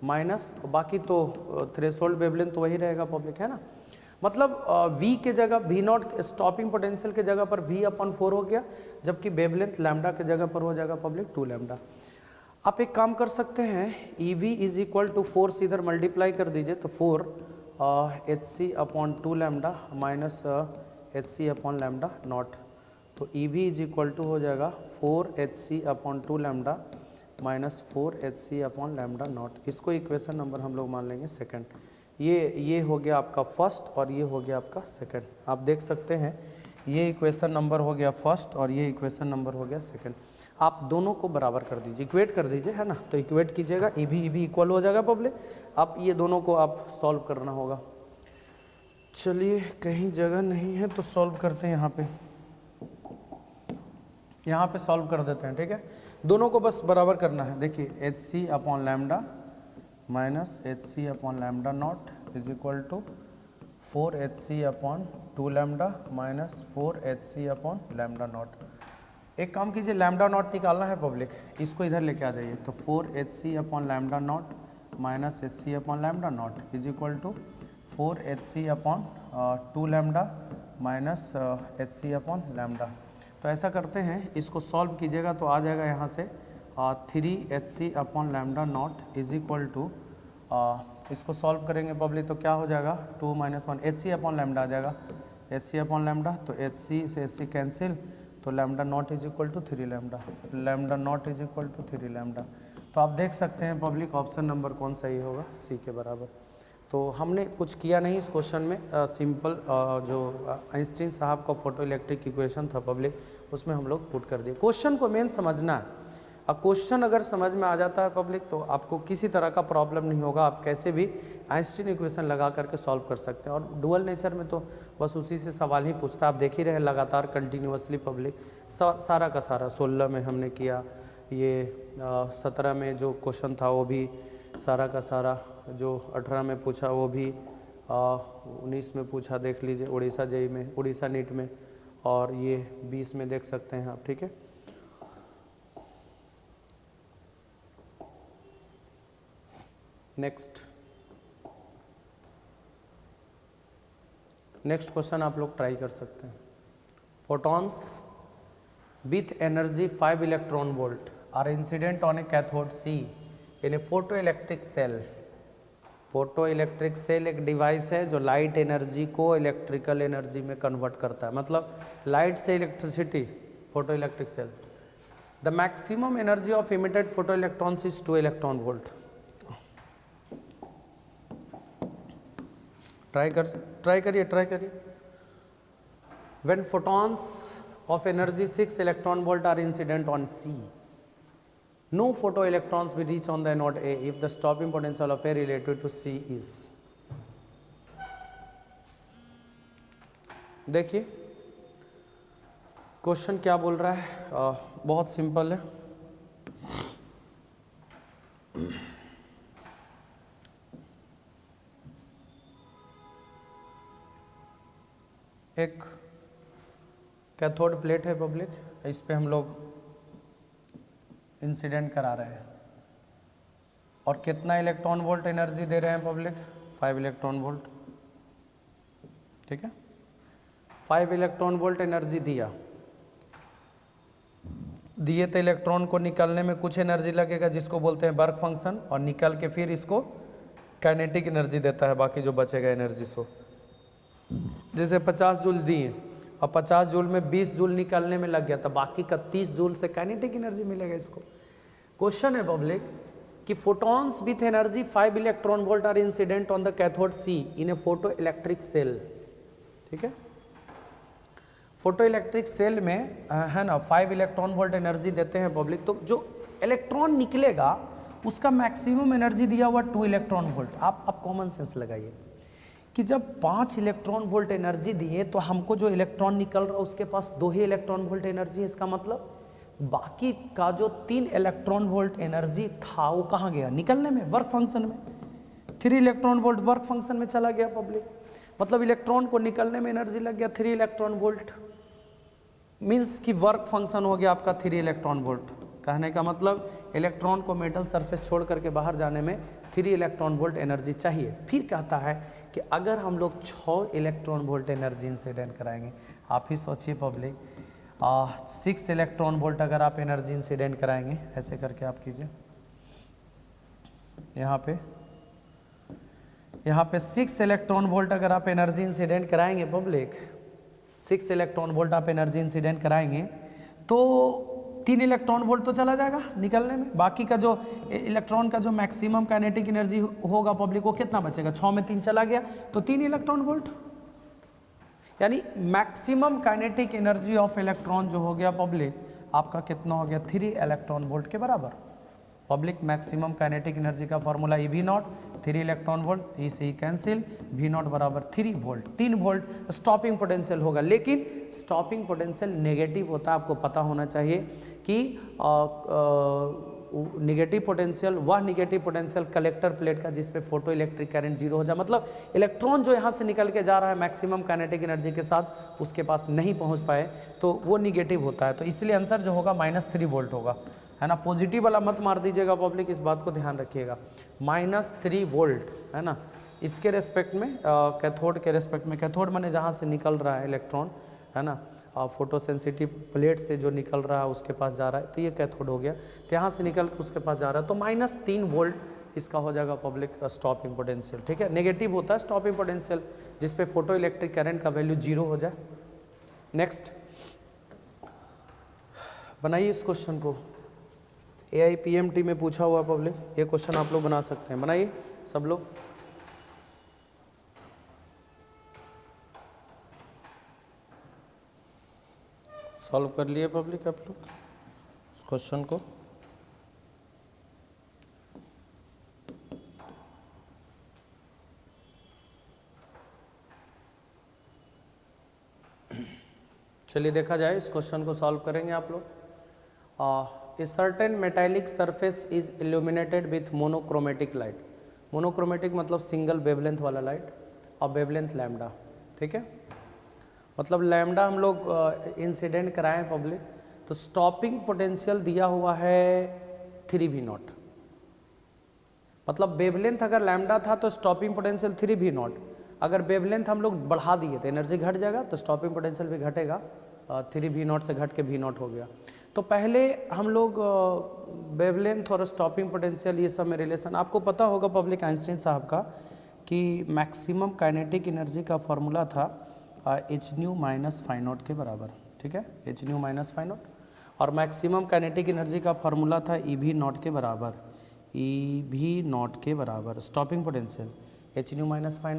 माइनस, बाकी तो थ्रेशोल्ड वेवलेंथ तो वही रहेगा पब्लिक, है ना। मतलब v के जगह वी नॉट स्टॉपिंग पोटेंशियल के जगह पर v अपॉन 4 हो गया, जबकि वेवलेंथ लैम्डा के जगह पर हो जाएगा पब्लिक 2 लैम्डा। आप एक काम कर सकते हैं, E V is equal to 4 से इधर मल्टीप्लाई कर दीजिए तो 4 एच सी अपॉन 2 लैम्डा माइनस एच सी अपॉन लैम्डा नॉट, तो E V is equal to हो जाएगा 4 एच सी अपॉन 2 लैम्डा माइनस 4 एच सी अपॉन लैम्डा नॉट। इसको इक्वेशन नंबर हम लोग मान लेंगे सेकंड। ये हो गया आपका फर्स्ट और ये हो गया आपका सेकंड। आप देख सकते हैं ये इक्वेशन नंबर हो गया फर्स्ट और ये इक्वेशन नंबर हो गया सेकंड। आप दोनों को बराबर कर दीजिए, इक्वेट कर दीजिए, है ना। तो इक्वेट कीजिएगा, ई भी इक्वल हो जाएगा पब्लिक। आप ये दोनों को आप सॉल्व करना होगा। चलिए कहीं जगह नहीं है तो सॉल्व करते हैं, यहाँ पे सॉल्व कर देते हैं, ठीक है। दोनों को बस बराबर करना है। देखिए H C upon lambda minus h C upon lambda naught is equal to 4 h C upon 2 lambda minus 4 h C upon lambda naught. एक काम कीजिए, लैम्डा नॉट निकालना है पब्लिक, इसको इधर लेके आ जाइए। तो 4 h C upon lambda naught minus h C upon lambda naught is equal to 4 h C upon 2 lambda minus h C upon lambda. तो ऐसा करते हैं, इसको सॉल्व कीजिएगा तो आ जाएगा यहाँ से 3 H C upon lambda naught is equal to, इसको सॉल्व करेंगे पब्लिक तो क्या हो जाएगा 2 - 1 एच सी अपॉन लैम्डा आ जाएगा, एच सी अपॉन लैम्डा, तो एच सी से एच सी कैंसिल, तो lambda naught is equal to 3 lambda, lambda naught is equal to 3 lambda. तो आप देख सकते हैं पब्लिक ऑप्शन नंबर कौन सही होगा, सी के बराबर। तो हमने कुछ किया नहीं इस क्वेश्चन में, सिंपल जो आइंस्टीन साहब का फोटो इलेक्ट्रिक इक्वेशन था पब्लिक, उसमें हम लोग पुट कर दिए। क्वेश्चन को मेन समझना है। अब क्वेश्चन अगर समझ में आ जाता है पब्लिक तो आपको किसी तरह का प्रॉब्लम नहीं होगा, आप कैसे भी आइंस्टीन इक्वेशन लगा करके सॉल्व कर सकते हैं। और डुअल नेचर में तो बस उसी से सवाल ही पूछता है। आप देख ही रहे लगातार कंटिन्यूअसली पब्लिक, सारा का सारा 16 में हमने किया, ये 17 में जो क्वेश्चन था वो भी सारा का सारा, जो 18 में पूछा वो भी 19 में पूछा, देख लीजिए उड़ीसा जेई में, उड़ीसा नीट में, और ये 20 में देख सकते हैं आप, ठीक है। नेक्स्ट क्वेश्चन आप लोग ट्राई कर सकते हैं। Photons with energy 5 electron volt are incident on a cathode C in a photo electric cell. फोटो इलेक्ट्रिक सेल एक डिवाइस है जो लाइट एनर्जी को इलेक्ट्रिकल एनर्जी में कन्वर्ट करता है, मतलब लाइट से electricity, photo electric cell the maximum energy of emitted photoelectrons is 2 electron volt. Try करिए। When photons of energy 6 electron volt are incident on C, no photo electrons will reach on the anode A if the stopping potential of A related to C is। देखिए question क्या बोल रहा है, बहुत simple है। एक cathode plate है public, इस पे हम लोग इंसिडेंट करा रहे हैं और कितना इलेक्ट्रॉन वोल्ट एनर्जी दे रहे हैं पब्लिक, 5 इलेक्ट्रॉन वोल्ट। ठीक है, 5 इलेक्ट्रॉन वोल्ट एनर्जी दिए तो इलेक्ट्रॉन को निकलने में कुछ एनर्जी लगेगा जिसको बोलते हैं वर्क फंक्शन, और निकल के फिर इसको काइनेटिक एनर्जी देता है, बाकी जो बचेगा एनर्जी सो। जैसे 50 जूल दिए और 50 जूल में 20 जूल निकलने में लग गया, तो बाकी का 30 जूल से काइनेटिक एनर्जी मिलेगा इसको। क्वेश्चन है पब्लिक कि photons with energy 5 electron volt are incident on the cathode C in a photo electric cell. ठीक है, फोटो इलेक्ट्रिक सेल में है ना 5 इलेक्ट्रॉन वोल्ट एनर्जी देते हैं पब्लिक, तो जो इलेक्ट्रॉन निकलेगा उसका मैक्सिमम एनर्जी दिया हुआ 2 इलेक्ट्रॉन वोल्ट। आप कॉमन सेंस लगाइए कि जब 5 इलेक्ट्रॉन वोल्ट एनर्जी दिए तो हमको जो इलेक्ट्रॉन निकल रहा है उसके पास 2 ही इलेक्ट्रॉन वोल्ट एनर्जी है। इसका मतलब बाकी का जो 3 इलेक्ट्रॉन वोल्ट एनर्जी था वो कहाँ गया, निकलने में, वर्क फंक्शन में। 3 इलेक्ट्रॉन वोल्ट वर्क फंक्शन में चला गया पब्लिक, मतलब इलेक्ट्रॉन को निकलने में एनर्जी लग गया 3 इलेक्ट्रॉन वोल्ट, मीन्स कि वर्क फंक्शन हो गया आपका 3 इलेक्ट्रॉन वोल्ट। कहने का मतलब इलेक्ट्रॉन को मेटल सरफेस छोड़ करके बाहर जाने में 3 इलेक्ट्रॉन वोल्ट एनर्जी चाहिए। फिर कहता है कि अगर हम लोग 6 इलेक्ट्रॉन वोल्ट एनर्जी इंसिडेंट कराएंगे, आप ही सोचिए पब्लिक, 6 इलेक्ट्रॉन वोल्ट अगर आप एनर्जी इंसिडेंट कराएंगे, ऐसे करके आप कीजिए, यहाँ पे 6 इलेक्ट्रॉन वोल्ट अगर आप एनर्जी इंसिडेंट कराएंगे पब्लिक, 6 इलेक्ट्रॉन वोल्ट आप एनर्जी इंसिडेंट कराएंगे तो 3 इलेक्ट्रॉन वोल्ट तो चला जाएगा निकलने में, बाकी का जो इलेक्ट्रॉन का जो मैक्सिमम काइनेटिक एनर्जी होगा पब्लिक वो कितना बचेगा, 6 में 3 चला गया तो 3 इलेक्ट्रॉन वोल्ट, यानी maximum kinetic energy of electron जो हो गया पब्लिक आपका कितना हो गया, 3 इलेक्ट्रॉन वोल्ट के बराबर। पब्लिक मैक्सिमम काइनेटिक एनर्जी का formula E V naught, 3 electron volt, E से ही कैंसिल, वी नॉट बराबर 3 वोल्ट। 3 वोल्ट स्टॉपिंग पोटेंशियल होगा, लेकिन स्टॉपिंग पोटेंशियल नेगेटिव होता है, आपको पता होना चाहिए कि नेगेटिव पोटेंशियल वह नेगेटिव पोटेंशियल कलेक्टर प्लेट का जिस पे फोटो इलेक्ट्रिक करंट 0 हो जाए, मतलब इलेक्ट्रॉन जो यहाँ से निकल के जा रहा है मैक्सिमम काइनेटिक एनर्जी के साथ उसके पास नहीं पहुँच पाए तो वो निगेटिव होता है, तो इसलिए आंसर जो होगा -3 वोल्ट होगा, है ना। पॉजिटिव वाला मत मार दीजिएगा पब्लिक, इस बात को ध्यान रखिएगा, -3 वोल्ट, है ना। इसके रेस्पेक्ट में कैथोड के रेस्पेक्ट में, कैथोड माने जहाँ से निकल रहा है इलेक्ट्रॉन, है ना, फोटो सेंसिटिव प्लेट से जो निकल रहा है उसके पास जा रहा है, तो ये कैथोड हो गया, तो यहाँ से निकल के उसके पास जा रहा है, तो -3 वोल्ट इसका हो जाएगा पब्लिक स्टॉपिंग पोटेंशियल। ठीक है, नेगेटिव होता है स्टॉपिंग पोटेंशियल जिसपे फोटो इलेक्ट्रिक करंट का वैल्यू 0 हो जाए। नेक्स्ट बनाइए इस क्वेश्चन को, AIPMT में पूछा हुआ पब्लिक, ये क्वेश्चन आप लोग बना सकते हैं, बनाइए सब लोग। सॉल्व कर लिए पब्लिक आप लोग इस क्वेश्चन को। चलिए देखा जाए, इस क्वेश्चन को सॉल्व करेंगे आप लोग। A certain metallic surface is illuminated with monochromatic light। Monochromatic मतलब सिंगल वेवलेंथ वाला लाइट, और वेवलेंथ लैम्डा। ठीक है, मतलब लैम्डा हम लोग इंसिडेंट कराएं पब्लिक, तो स्टॉपिंग पोटेंशियल दिया हुआ है 3v0, मतलब वेवलेंथ अगर लैम्डा था तो स्टॉपिंग पोटेंशियल 3v0, अगर वेवलेंथ हम लोग बढ़ा दिए तो एनर्जी घट जाएगा, तो स्टॉपिंग पोटेंशियल भी घटेगा, 3v0 से घट के v0 हो गया। तो पहले हम लोग वेवलेंथ और स्टॉपिंग पोटेंशियल ये सब में रिलेशन, आपको पता होगा पब्लिक आइंस्टीन साहब का कि मैक्सिमम काइनेटिक एनर्जी का फॉर्मूला था hν - φ0 के बराबर। ठीक है, hν - φ0, और मैक्सिमम काइनेटिक एनर्जी का फार्मूला था ई भी नॉट के बराबर, ई भी नॉट के बराबर stopping potential h nu minus phi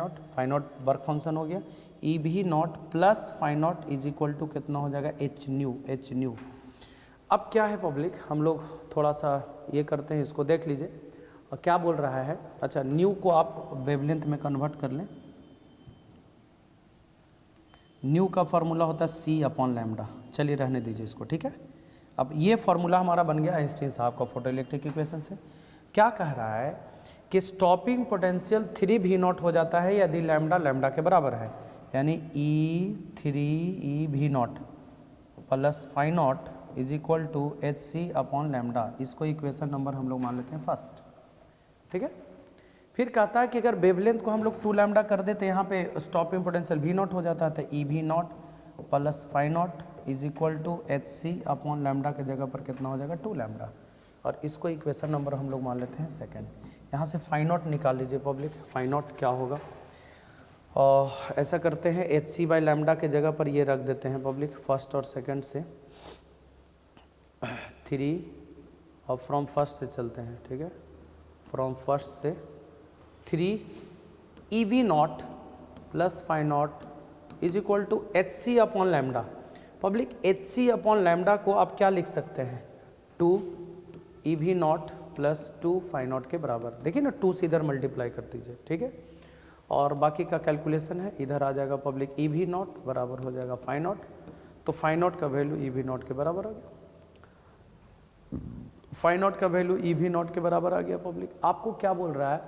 naught work function हो गया, e v naught plus phi naught is equal to कितना हो जाएगा एच न्यू। अब क्या है पब्लिक, हम लोग थोड़ा सा ये करते हैं, इसको देख लीजिए और क्या बोल रहा है। अच्छा, न्यू को आप वेवलेंथ में कन्वर्ट कर लें। न्यू का फॉर्मूला होता है सी अपॉन लैम्डा, चलिए रहने दीजिए इसको, ठीक है। अब ये फॉर्मूला हमारा बन गया आइंस्टीन साहब का फोटो इलेक्ट्रिक इक्वेशन से। क्या कह रहा है कि स्टॉपिंग पोटेंशियल 3 भी नॉट हो जाता है यदि लैम्डा के बराबर है, यानी E3 E v naught plus phi naught is equal to H C upon lambda. इसको इक्वेशन नंबर हम लोग मान लेते हैं फर्स्ट, ठीक है। फिर कहता है कि अगर वेवलेंथ को हम लोग 2 लैम्डा कर देते, यहाँ पे स्टॉपिंग पोटेंशियल भी नॉट हो जाता है, तो e v naught plus phi naught is equal to H C upon lambda के जगह पर कितना हो जाएगा 2 लैम्डा, और इसको इक्वेशन नंबर हम लोग मान लेते हैं सेकंड। यहाँ से फाई नॉट निकाल लीजिए पब्लिक, फाई नॉट क्या होगा, और ऐसा करते हैं एच सी बाई लैम्डा के जगह पर ये रख देते हैं पब्लिक, फर्स्ट और सेकंड से 3 और फ्रॉम फर्स्ट से चलते हैं, ठीक है, फ्रॉम फर्स्ट से 3 E V naught plus phi naught is equal to H C upon lambda. Public H C upon lambda को आप क्या लिख सकते हैं, 2 E V naught plus 2 phi naught के बराबर। देखिए ना, 2 से इधर मल्टीप्लाई कर दीजिए, ठीक है, और बाकी का कैलकुलेशन है, इधर आ जाएगा पब्लिक ई वी नॉट बराबर हो जाएगा फाई नॉट, तो फाई नॉट का वैल्यू ई वी नॉट के बराबर आ गया, फाई नॉट का वैल्यू ई वी नॉट के बराबर आ गया पब्लिक। आपको क्या बोल रहा है,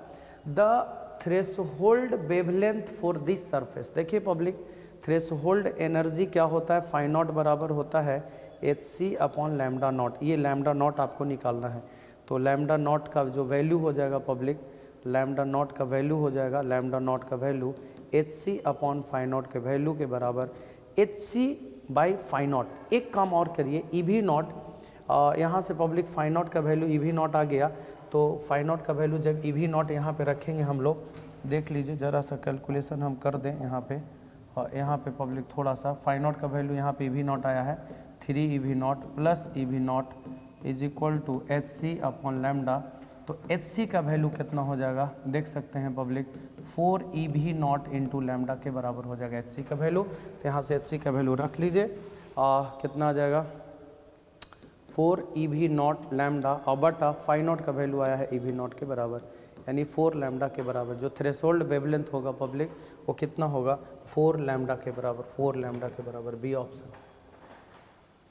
the threshold wavelength for this surface. देखिए पब्लिक, थ्रेशोल्ड एनर्जी क्या होता है, फाई नॉट बराबर होता है एच सी अपॉन लैम्डा नॉट। ये लैम्डा नॉट आपको निकालना है, तो लैम्डा नॉट का जो वैल्यू हो जाएगा पब्लिक, लैम्डा नॉट का वैल्यू हो जाएगा, लैम्डा नॉट का वैल्यू एच सी अपॉन फाई नॉट के वैल्यू के बराबर H C by phi naught. एक काम और करिए, ई वी नॉट यहाँ से पब्लिक फाई नॉट का वैल्यू ई वी नॉट आ गया, तो फाई नॉट का वैल्यू जब ई वी नॉट यहाँ पे रखेंगे हम लोग, देख लीजिए ज़रा सा कैलकुलेशन हम कर दें यहाँ पे, और यहाँ पे पब्लिक थोड़ा सा फाई नॉट का वैल्यू यहाँ पे ई वी नॉट आया है 3 E V naught plus E V naught is equal to H C upon lambda. तो एच सी का वैल्यू कितना हो जाएगा, देख सकते हैं public, 4 E V naught into lambda के बराबर हो जाएगा एच सी का वैल्यू। तो यहाँ से एच सी का वैल्यू रख लीजिए, कितना आ जाएगा 4 ई वी नॉट लैम्डा, और बटा फाई नॉट का वैल्यू आया है ई वी नॉट के बराबर, यानी 4 लैम्डा के बराबर। जो थ्रेशोल्ड वेवलेंथ होगा पब्लिक वो कितना होगा, 4 लैम्डा के बराबर, 4 लैम्डा के बराबर, बी ऑप्शन।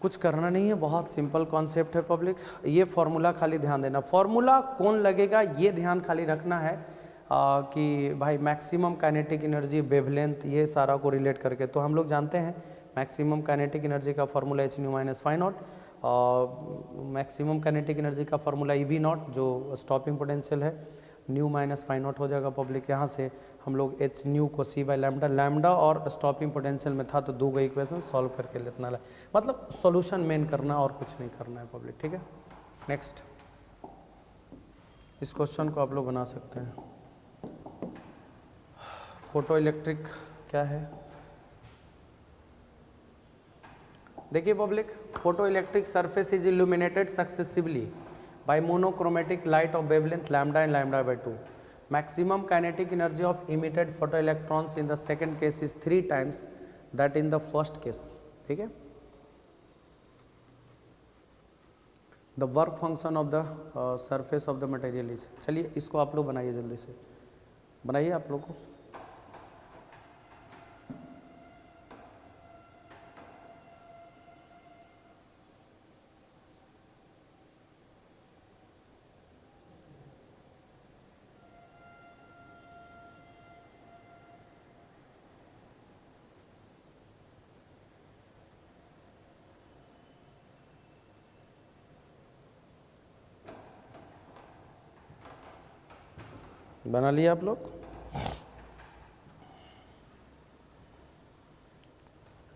कुछ करना नहीं है, बहुत सिंपल कॉन्सेप्ट है पब्लिक। ये फॉर्मूला खाली ध्यान देना, फॉर्मूला कौन लगेगा ये ध्यान खाली रखना है कि भाई मैक्सिमम काइनेटिक एनर्जी, वेवलेंथ, ये सारा को रिलेट करके। तो हम लोग जानते हैं मैक्सिमम काइनेटिक एनर्जी का formula H nu minus phi naught, और मैक्सिमम काइनेटिक एनर्जी का फॉर्मूला ई वी नॉट जो स्टॉपिंग पोटेंशियल है, न्यू माइनस फाई नॉट हो जाएगा पब्लिक। यहाँ से हम लोग एच न्यू को सी बाई लैम्डा, लैम्डा और स्टॉपिंग पोटेंशियल में था तो 2 गई इक्वेशन सॉल्व करके लेतना है, मतलब सॉल्यूशन मेन करना और कुछ नहीं करना है पब्लिक, ठीक है। नेक्स्ट, इस क्वेश्चन को आप लोग बना सकते हैं। फोटो इलेक्ट्रिक क्या है, देखिए public, photo electric surface is illuminated successively by monochromatic light of wavelength lambda and lambda by 2. Maximum kinetic energy of emitted photoelectrons in the second case is 3 times that in the first case, ठीक है। The work function of the surface of the material is, चलिए इसको आप लोग बनाइए, जल्दी से बनाइए आप लोग को। बना लिया आप लोग,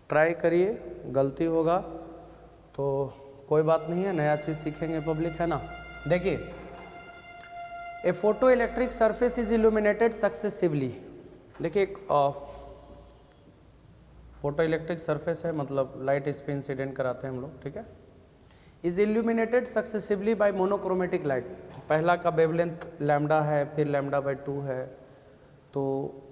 ट्राई करिए, गलती होगा तो कोई बात नहीं है, नया चीज़ सीखेंगे पब्लिक, है ना। देखिए, a photo electric surface is illuminated successively. देखिए, एक फोटो इलेक्ट्रिक सरफेस है, मतलब लाइट इस पे इंसिडेंट कराते हैं हम लोग, ठीक है। Is illuminated successively by monochromatic light. पहला का वेवलेंथ लैम्डा है, फिर लैम्डा बाय 2 है। तो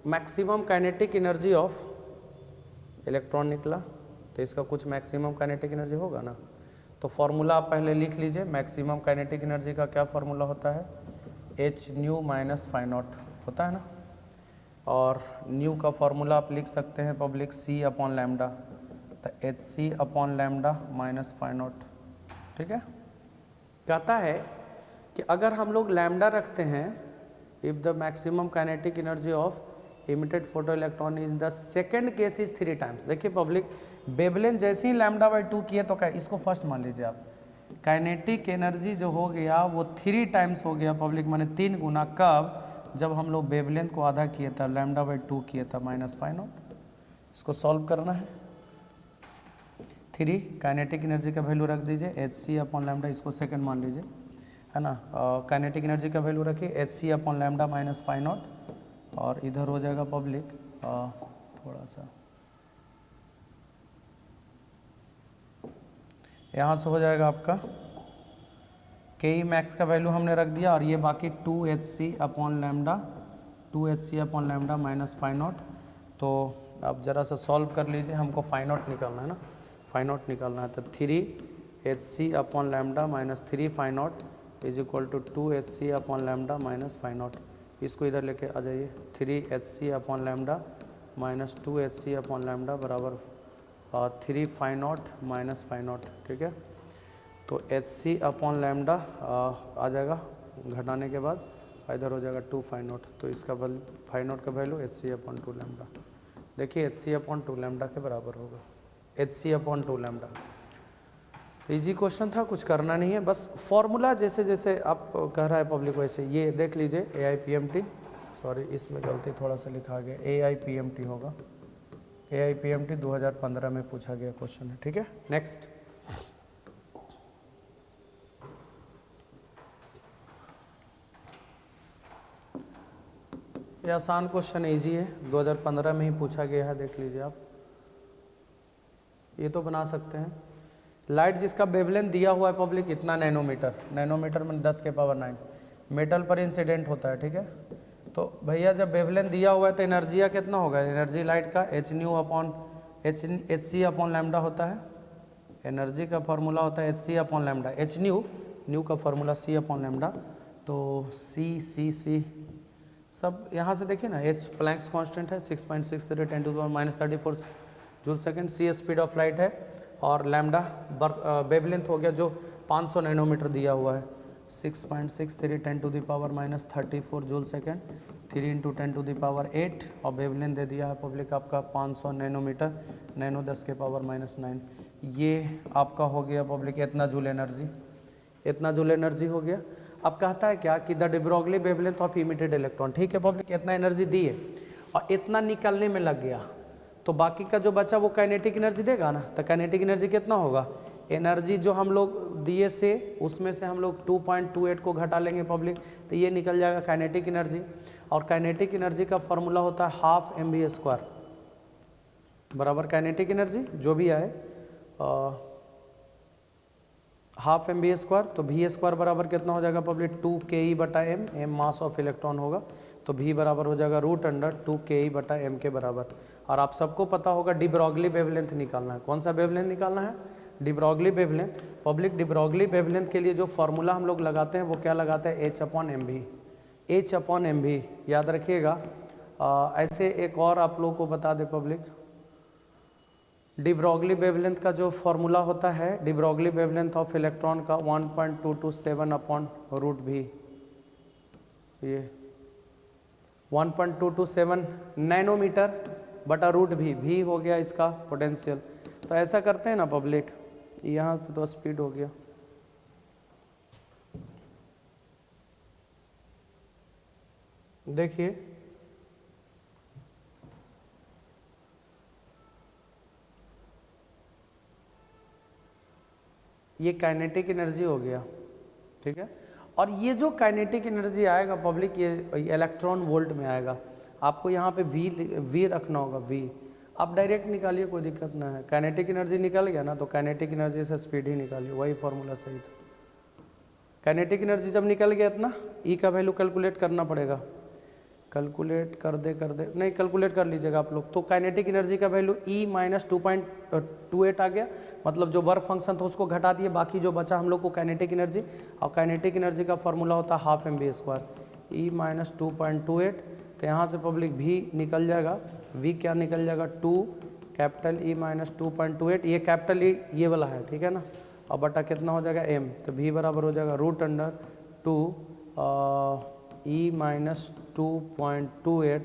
maximum kinetic energy of electron निकला, तो इसका कुछ मैक्सिमम काइनेटिक एनर्जी होगा ना। तो फॉर्मूला आप पहले लिख लीजिए, मैक्सिमम काइनेटिक एनर्जी का क्या फॉर्मूला होता है, H nu minus phi naught होता है ना। और न्यू का फॉर्मूला आप लिख सकते हैं पब्लिक सी अपॉन लैम्डा, तो H C upon lambda minus phi naught. ठीक है, कहता है कि अगर हम लोग लैम्डा रखते हैं, if the maximum kinetic energy of emitted photo electron in the second case is 3 times. देखिए पब्लिक, वेवलेंथ जैसे ही लैम्डा बाई 2 किए तो क्या, इसको फर्स्ट मान लीजिए आप, काइनेटिक एनर्जी जो हो गया वो 3 टाइम्स हो गया पब्लिक, माने 3 गुना। कब, जब हम लोग वेवलेंथ को आधा किए था, लैम्डा बाई 2 किए था माइनस फाई नॉट। इसको सॉल्व करना है। 3 काइनेटिक एनर्जी का वैल्यू रख दीजिए, एच सी अपॉन लैम्डा, इसको सेकंड मान लीजिए, है ना। काइनेटिक एनर्जी का वैल्यू रखिए एच सी upon lambda minus phi naught, और इधर हो जाएगा पब्लिक थोड़ा सा, यहाँ से हो जाएगा आपका के ई मैक्स का वैल्यू हमने रख दिया, और ये बाकी 2 एच सी अपॉन लैम्डा, 2 एच सी upon lambda minus phi naught. तो आप ज़रा सा सॉल्व कर लीजिए, हमको फाई नॉट निकालना है ना, फाई नॉट निकालना है। तो 3 H C upon lambda minus 3 phi naught is equal to 2 H C upon lambda minus phi naught. इसको इधर लेके आ जाइए, 3 H C upon lambda minus 2 H सी अपॉन लैम्डा बराबर 3 phi naught minus phi naught. ठीक है, तो एच सी अपॉन लैम्डा आ जाएगा घटाने के बाद, इधर हो जाएगा 2 फाई नॉट। तो इसका फाई नॉट का वैल्यू एच सी अपॉन 2 लैम्डा, देखिए एच सी अपॉन 2 लैम्डा के बराबर होगा, एच सी अपॉन 2 लैम्डा। तो ईजी क्वेश्चन था, कुछ करना नहीं है, बस फॉर्मूला जैसे जैसे आप कह रहा है पब्लिक वैसे ये देख लीजिए। A I P M T, sorry इसमें गलती थोड़ा सा लिखा गया, A I P M T होगा, A I P M T 2015 में पूछा गया क्वेश्चन है। ठीक है, नेक्स्ट। ये आसान क्वेश्चन है, ईजी है, 2015 में ही पूछा गया है, देख लीजिए आप। ये तो बना सकते हैं। लाइट जिसका वेवलेंथ दिया हुआ है पब्लिक इतना नैनोमीटर, नैनोमीटर में 10 के पावर 9 मेटल पर इंसिडेंट होता है। ठीक है, तो भैया जब वेवलेंथ दिया हुआ है तो एनर्जी कितना होगा, एनर्जी लाइट का एच न्यू अपॉन एच सी अपॉन लैम्डा होता है। एनर्जी का फॉर्मूला होता है एच सी upon lambda, H nu, nu का फॉर्मूला सी अपॉन लैम्डा। तो सी सी सी सब यहाँ से देखिए ना, एच प्लैंक्स कांस्टेंट है 6.63 10 to the power minus 34 joule second, C speed of light है, और लैम्डा वेवलेंथ हो गया जो 500 नैनोमीटर दिया हुआ है, 6.63 10 to the power minus 34 joule second, 3 into 10 to the power 8, और वेवलेंथ दे दिया है पब्लिक आपका 500 नैनोमीटर, नैनो 10 के पावर माइनस 9। ये आपका हो गया पब्लिक इतना जूल एनर्जी, इतना जूल एनर्जी हो गया। अब कहता है क्या कि the de Broglie wavelength of emitted electron. ठीक है पब्लिक, इतना एनर्जी दिए और इतना निकलने में लग गया, तो बाकी का जो बचा वो काइनेटिक एनर्जी देगा ना। तो काइनेटिक एनर्जी कितना होगा, एनर्जी जो हम लोग दिए से उसमें से हम लोग 2.28 को घटा लेंगे पब्लिक, तो ये निकल जाएगा काइनेटिक एनर्जी। और काइनेटिक एनर्जी का फॉर्मूला होता है हाफ एम वी स्क्वायर बराबर काइनेटिक एनर्जी जो भी आए हाफ एम वी स्क्वायर। तो वी स्क्वायर बराबर कितना हो जाएगा पब्लिक 2 के ई बटा M, M mass of electron होगा, तो वी बराबर हो जाएगा √2 के ई बटा एम के बराबर। और आप सबको पता होगा डी ब्रोगली वेवलेंथ निकालना है। कौन सा वेवलेंथ निकालना है, de Broglie wavelength. Public de Broglie wavelength के लिए जो फॉर्मूला हम लोग लगाते हैं वो क्या लगाते हैं, H upon M V, H upon M V याद रखिएगा। ऐसे एक और आप लोगों को बता दें पब्लिक, डी ब्रोगली वेवलेंथ का जो फॉर्मूला होता है, de Broglie wavelength of electron का 1.227 अपॉन रूट भी, ये 1.227 नैनोमीटर बटा रूट भी हो गया इसका पोटेंशियल। तो ऐसा करते हैं ना पब्लिक, यहाँ पे तो स्पीड हो गया, देखिए ये काइनेटिक एनर्जी हो गया। ठीक है, और ये जो काइनेटिक एनर्जी आएगा पब्लिक ये इलेक्ट्रॉन वोल्ट में आएगा। आपको यहाँ पे वी रखना होगा, वी। आप डायरेक्ट निकालिए, कोई दिक्कत ना है। काइनेटिक एनर्जी निकल गया ना, तो काइनेटिक एनर्जी से स्पीड ही निकालिए, वही फॉर्मूला सही था। काइनेटिक एनर्जी जब निकल गया इतना, ई का वैल्यू कैलकुलेट करना पड़ेगा, कैलकुलेट कर दे नहीं, कैलकुलेट कर लीजिएगा आप लोग। तो काइनेटिक एनर्जी का वैल्यू ई माइनस 2.28 आ गया, मतलब जो वर्क फंक्शन था उसको घटा दिए, बाकी जो बचा हम लोग को काइनेटिक एनर्जी, और काइनेटिक एनर्जी का फॉर्मूला होता है हाफ mv², ई माइनस 2.28। तो यहाँ से पब्लिक भी निकल जाएगा, v क्या निकल जाएगा 2 कैपिटल ई माइनस 2.28, ये कैपिटल ई ये वाला है, ठीक है ना, और बटा कितना हो जाएगा m, तो v बराबर हो जाएगा √2 E minus 2.28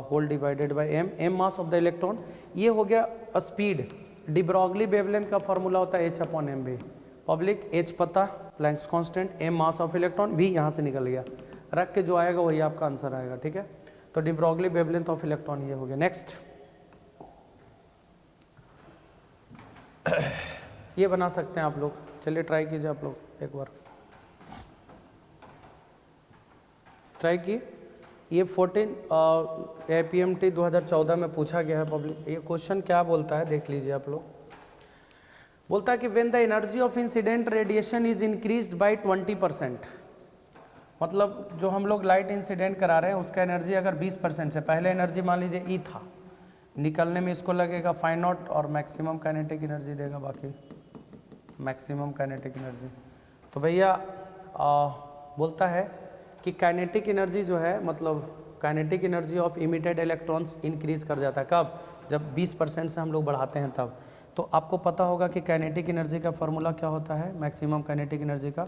whole divided by m mass of the electron. ये हो गया स्पीड। डिब्रॉगली वेवलेंथ का फॉर्मूला होता है h/mv, पब्लिक h पता, Planck's constant, m mass of electron, v यहाँ से निकल गया, रख के जो आएगा वही आपका आंसर आएगा, ठीक है। तो डिब्रॉगली वेवलेंथ ऑफ इलेक्ट्रॉन ये हो गया। नेक्स्ट ये बना सकते हैं आप लोग, चलिए ट्राई कीजिए आप लोग एक बार, ट्राई किए। ये 14 APMT 2014 में पूछा गया है पब्लिक। ये क्वेश्चन क्या बोलता है देख लीजिए आप लोग। बोलता है कि when the energy of incident radiation is increased by 20%, मतलब जो हम लोग लाइट इंसिडेंट करा रहे हैं उसका एनर्जी अगर 20% से, पहले एनर्जी मान लीजिए ई था, निकलने में इसको लगेगा फाइ नॉट और मैक्सिमम काइनेटिक एनर्जी देगा, बाकी मैक्सिमम काइनेटिक एनर्जी। तो भैया बोलता है कि काइनेटिक एनर्जी जो है, मतलब kinetic energy of emitted electrons increase कर जाता है, कब, जब 20% से हम लोग बढ़ाते हैं तब। तो आपको पता होगा कि काइनेटिक एनर्जी का फॉर्मूला क्या होता है, मैक्सिमम काइनेटिक एनर्जी का,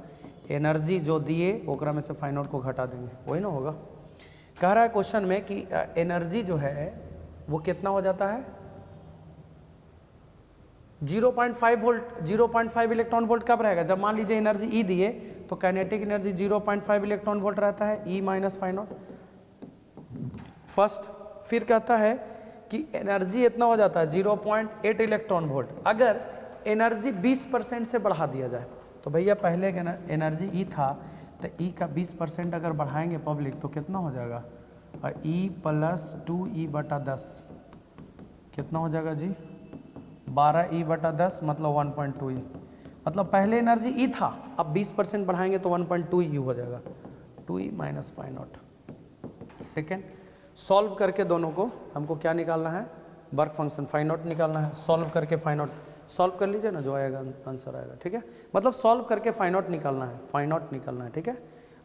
एनर्जी जो दिए ओकरा में से फाइ नॉट को घटा देंगे, वही ना होगा। कह रहा है क्वेश्चन में कि एनर्जी जो है वो कितना हो जाता है, 0.5 वोल्ट, 0.5 इलेक्ट्रॉन वोल्ट कब रहेगा, जब मान लीजिए एनर्जी ई दिए तो काइनेटिक एनर्जी 0.5 इलेक्ट्रॉन वोल्ट रहता है, E minus phi not first. फिर कहता है कि एनर्जी इतना हो जाता है 0.8 इलेक्ट्रॉन वोल्ट अगर एनर्जी 20% से बढ़ा दिया जाए। तो भैया पहले एनर्जी ई था, तो ई का 20% अगर बढ़ाएंगे पब्लिक तो कितना हो जाएगा, ई प्लस 2e/10 कितना हो जाएगा जी, 12e/10 मतलब 1.2e, मतलब पहले एनर्जी ई था, अब 20% बढ़ाएंगे तो 1.2e हो जाएगा, 2e minus phi naught. Second, solve करके दोनों को हमको क्या निकालना है, वर्क फंक्शन फाइ नॉट निकालना है। सॉल्व करके फाइ नॉट सॉल्व कर लीजिए ना, जो आएगा आंसर आएगा, ठीक है। मतलब सॉल्व करके फाइ नॉट निकालना है, फाइ नॉट निकालना है, ठीक है।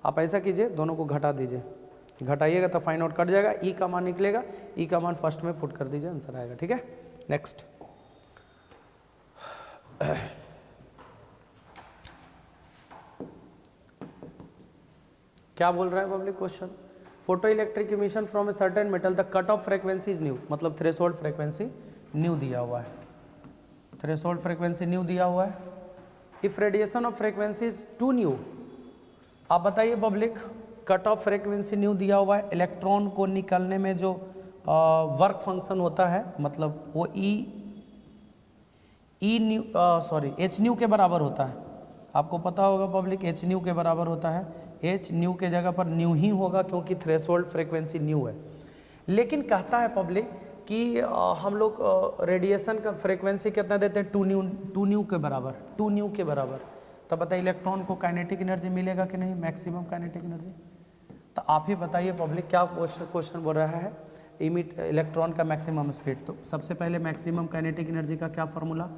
आप ऐसा कीजिए, दोनों को घटा दीजिए, घटाइएगा तो फाइ नॉट कट जाएगा, ई का मान निकलेगा, ई का मान फर्स्ट में पुट कर दीजिए, आंसर आएगा, ठीक है। नेक्स्ट क्या बोल रहा है public question, photo electric emission from a certain metal the cut off frequency is nu, मतलब थ्रेशोल्ड फ्रीक्वेंसी न्यू दिया हुआ है, थ्रेशोल्ड फ्रीक्वेंसी न्यू दिया हुआ है। If radiation of frequency is two nu, आप बताइए public, cut off frequency nu दिया हुआ है, इलेक्ट्रॉन को निकलने में जो वर्क फंक्शन होता है, मतलब वो एच न्यू के बराबर होता है। आपको पता होगा पब्लिक एच न्यू के बराबर होता है, एच न्यू के जगह पर न्यू ही होगा क्योंकि थ्रेशोल्ड फ्रीक्वेंसी न्यू है। लेकिन कहता है पब्लिक कि हम लोग रेडिएशन का फ्रीक्वेंसी कितना देते हैं, 2 न्यू के बराबर, 2 न्यू के बराबर। तब बताइए इलेक्ट्रॉन को काइनेटिक एनर्जी मिलेगा कि नहीं, मैक्सिमम काइनेटिक एनर्जी। तो आप ही बताइए पब्लिक, क्या क्वेश्चन बोल रहा है, इमिट इलेक्ट्रॉन का मैक्सिमम स्पीड। तो सबसे पहले मैक्सिमम काइनेटिक एनर्जी का क्या फॉर्मूला,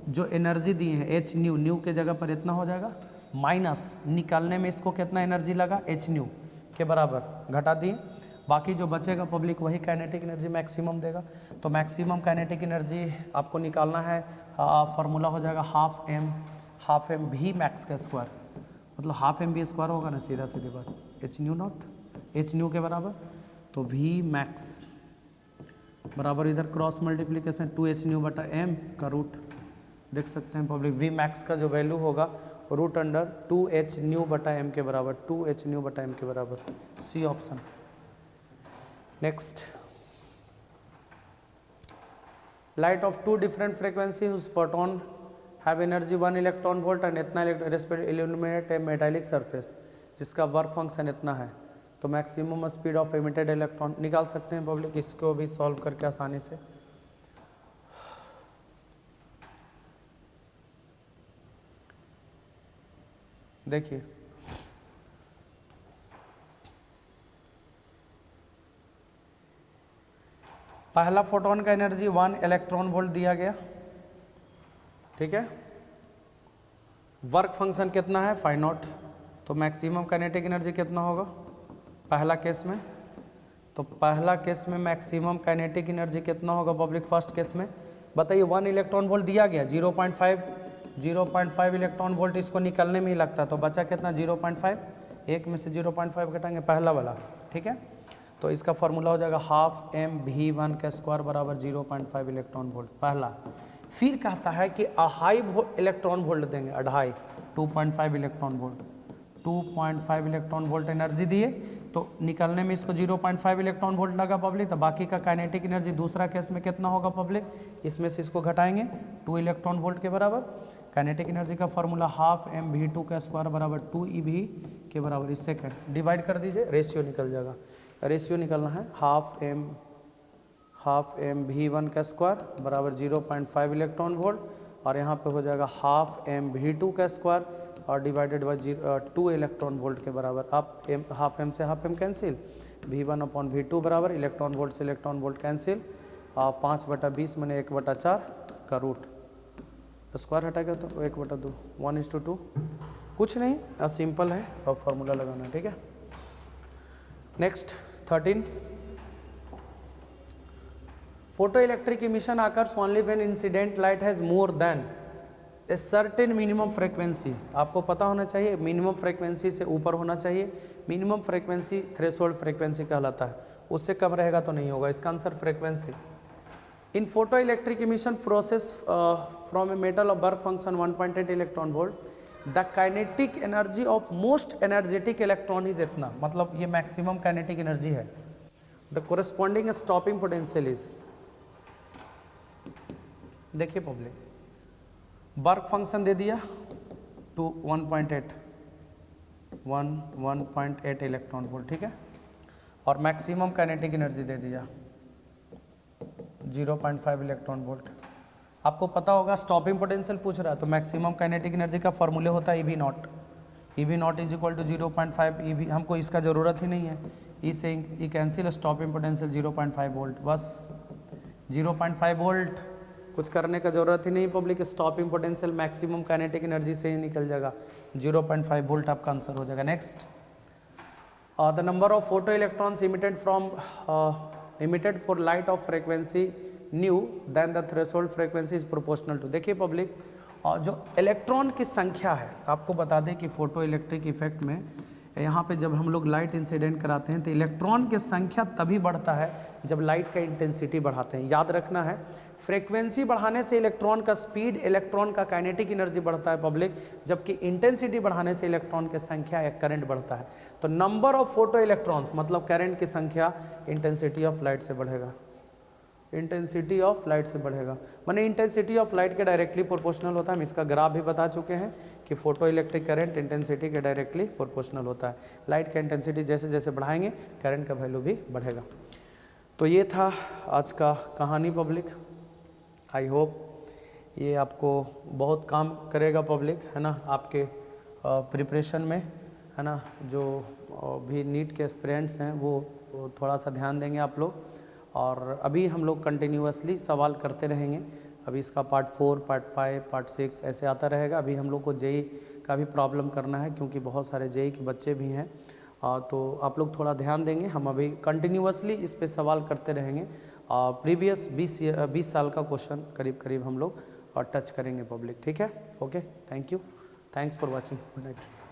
जो एनर्जी दी है एच न्यू, न्यू के जगह पर इतना हो जाएगा, माइनस निकालने में इसको कितना एनर्जी लगा, एच न्यू के बराबर, घटा दिए, बाकी जो बचेगा पब्लिक वही काइनेटिक एनर्जी मैक्सिमम देगा। तो मैक्सिमम काइनेटिक एनर्जी आपको निकालना है, फार्मूला हो जाएगा हाफ एम वी मैक्स का स्क्वायर, मतलब हाफ एम वी स्क्वायर होगा ना, सीधा सीधी बात, H new not, H new के बराबर, तो वी मैक्स बराबर इधर क्रॉस मल्टीप्लीकेशन 2h/m का रूट, देख सकते हैं पब्लिक, वी मैक्स का जो वैल्यू होगा √2h/m के बराबर, 2h/m के बराबर, C option. Next, light of 2 different frequency whose photon have energy 1 electron volt and इतना respect illuminate a metallic surface, जिसका वर्क फंक्शन इतना है। तो maximum speed of emitted electron निकाल सकते हैं पब्लिक, इसको भी सॉल्व करके आसानी से। देखिए पहला फोटोन का एनर्जी 1 इलेक्ट्रॉन वोल्ट दिया गया, ठीक है। वर्क फंक्शन कितना है, फाई नॉट। तो मैक्सिमम काइनेटिक एनर्जी कितना होगा पहला केस में, तो पहला केस में मैक्सिमम काइनेटिक एनर्जी कितना होगा पब्लिक, फर्स्ट केस में बताइए। 1 इलेक्ट्रॉन वोल्ट दिया गया, 0.5 इलेक्ट्रॉन वोल्ट इसको निकलने में ही लगता, तो बचा कितना 0.5, एक में से 0.5 घटाएंगे पहला वाला, ठीक है। तो इसका फॉर्मूला हो जाएगा हाफ mv1 का स्क्वायर बराबर 0.5 इलेक्ट्रॉन वोल्ट पहला। फिर कहता है कि अढ़ाई इलेक्ट्रॉन वोल्ट देंगे, अढ़ाई 2.5 electron volt, 2.5 electron volt energy दिए, तो निकलने में इसको 0.5 इलेक्ट्रॉन वोल्ट लगा पब्लिक। तो बाकी का काइनेटिक एनर्जी दूसरा केस में कितना होगा पब्लिक, इसमें से इसको घटाएंगे 2 इलेक्ट्रॉन वोल्ट के बराबर। काइनेटिक एनर्जी का फॉर्मूला हाफ mv2 का स्क्वायर बराबर 2ev के बराबर, इससे डिवाइड कर दीजिए, रेशियो निकल जाएगा। रेशियो निकलना है हाफ mv1 का स्क्वायर बराबर 0.5 इलेक्ट्रॉन वोल्ट, और यहाँ पे हो जाएगा हाफ mv2 का स्क्वायर और डिवाइडेड बाई 2 इलेक्ट्रॉन वोल्ट के बराबर। आप हाफ एम से हाफ एम कैंसिल, v1/v2 बराबर इलेक्ट्रॉन वोल्ट से इलेक्ट्रॉन वोल्ट कैंसिल, 5/20 मैंने 1/4 का रूट, स्क्वायर हटा गया तो 1/2, 1:2, कुछ नहीं, सिंपल है और फॉर्मूला लगाना है, ठीक है। Next 13, photo electric emission occurs only when incident light has more than a certain minimum frequency। आपको पता होना चाहिए मिनिमम फ्रीक्वेंसी से ऊपर होना चाहिए, मिनिमम फ्रीक्वेंसी थ्रेशोल्ड फ्रीक्वेंसी कहलाता है, उससे कम रहेगा तो नहीं होगा, इसका answer frequency. In photo electric emission process from a metal of work function 1.8 electron volt, the kinetic energy of most energetic electron is इतना, मतलब ये मैक्सिमम काइनेटिक एनर्जी है। The corresponding stopping potential is, देखिए public work function दे दिया to 1.8 electron volt, ठीक है, और maximum kinetic energy दे दिया 0.5 इलेक्ट्रॉन वोल्ट। आपको पता होगा स्टॉपिंग पोटेंशियल पूछ रहा है, तो मैक्सिमम काइनेटिक एनर्जी का फॉर्मूले होता है EV naught, EV naught is equal to 0.5 EV, हमको इसका ज़रूरत ही नहीं है, ई से ई कैंसिल, स्टॉपिंग पोटेंशियल 0.5 वोल्ट, बस 0.5 वोल्ट, कुछ करने का ज़रूरत ही नहीं public. Stopping potential maximum kinetic energy से ही निकल जाएगा, 0.5 वोल्ट आपका आंसर हो जाएगा। Next, the number of photo electrons emitted for light of frequency nu then the threshold frequency is proportional to, देखिए पब्लिक जो इलेक्ट्रॉन की संख्या है, आपको बता दें कि फोटो इलेक्ट्रिक इफेक्ट में यहाँ पे जब हम लोग लाइट इंसिडेंट कराते हैं तो इलेक्ट्रॉन की संख्या तभी बढ़ता है जब लाइट का इंटेंसिटी बढ़ाते हैं। याद रखना है, फ्रीक्वेंसी बढ़ाने से इलेक्ट्रॉन का स्पीड, इलेक्ट्रॉन का काइनेटिक एनर्जी बढ़ता है पब्लिक, जबकि इंटेंसिटी बढ़ाने से इलेक्ट्रॉन की संख्या या करंट बढ़ता है। तो नंबर ऑफ फोटो इलेक्ट्रॉन्स मतलब करंट की संख्या इंटेंसिटी ऑफ लाइट से बढ़ेगा, इंटेंसिटी ऑफ लाइट से बढ़ेगा, माने इंटेंसिटी ऑफ लाइट के डायरेक्टली प्रोपोर्शनल होता है। हम इसका ग्राफ भी बता चुके हैं कि फोटो इलेक्ट्रिक करंट इंटेंसिटी के डायरेक्टली प्रोपोर्शनल होता है। लाइट का इंटेंसिटी जैसे जैसे बढ़ाएंगे करंट का वैल्यू भी बढ़ेगा। तो ये था आज का कहानी पब्लिक। आई होप ये आपको बहुत काम करेगा पब्लिक, है ना, आपके प्रिपरेशन में, है ना। जो भी नीट के एस्पिरेंट्स हैं वो थोड़ा सा ध्यान देंगे आप लोग, और अभी हम लोग कंटिन्यूअसली सवाल करते रहेंगे। अभी इसका पार्ट 4, पार्ट 5, पार्ट 6 ऐसे आता रहेगा। अभी हम लोग को जेई का भी प्रॉब्लम करना है क्योंकि बहुत सारे जेई के बच्चे भी हैं, तो आप लोग थोड़ा ध्यान देंगे। हम अभी कंटिन्यूअसली इस पे सवाल करते रहेंगे। प्रीवियस 20 साल का क्वेश्चन करीब करीब हम लोग टच करेंगे पब्लिक, ठीक है। Okay, thank you, thanks for watching, good night.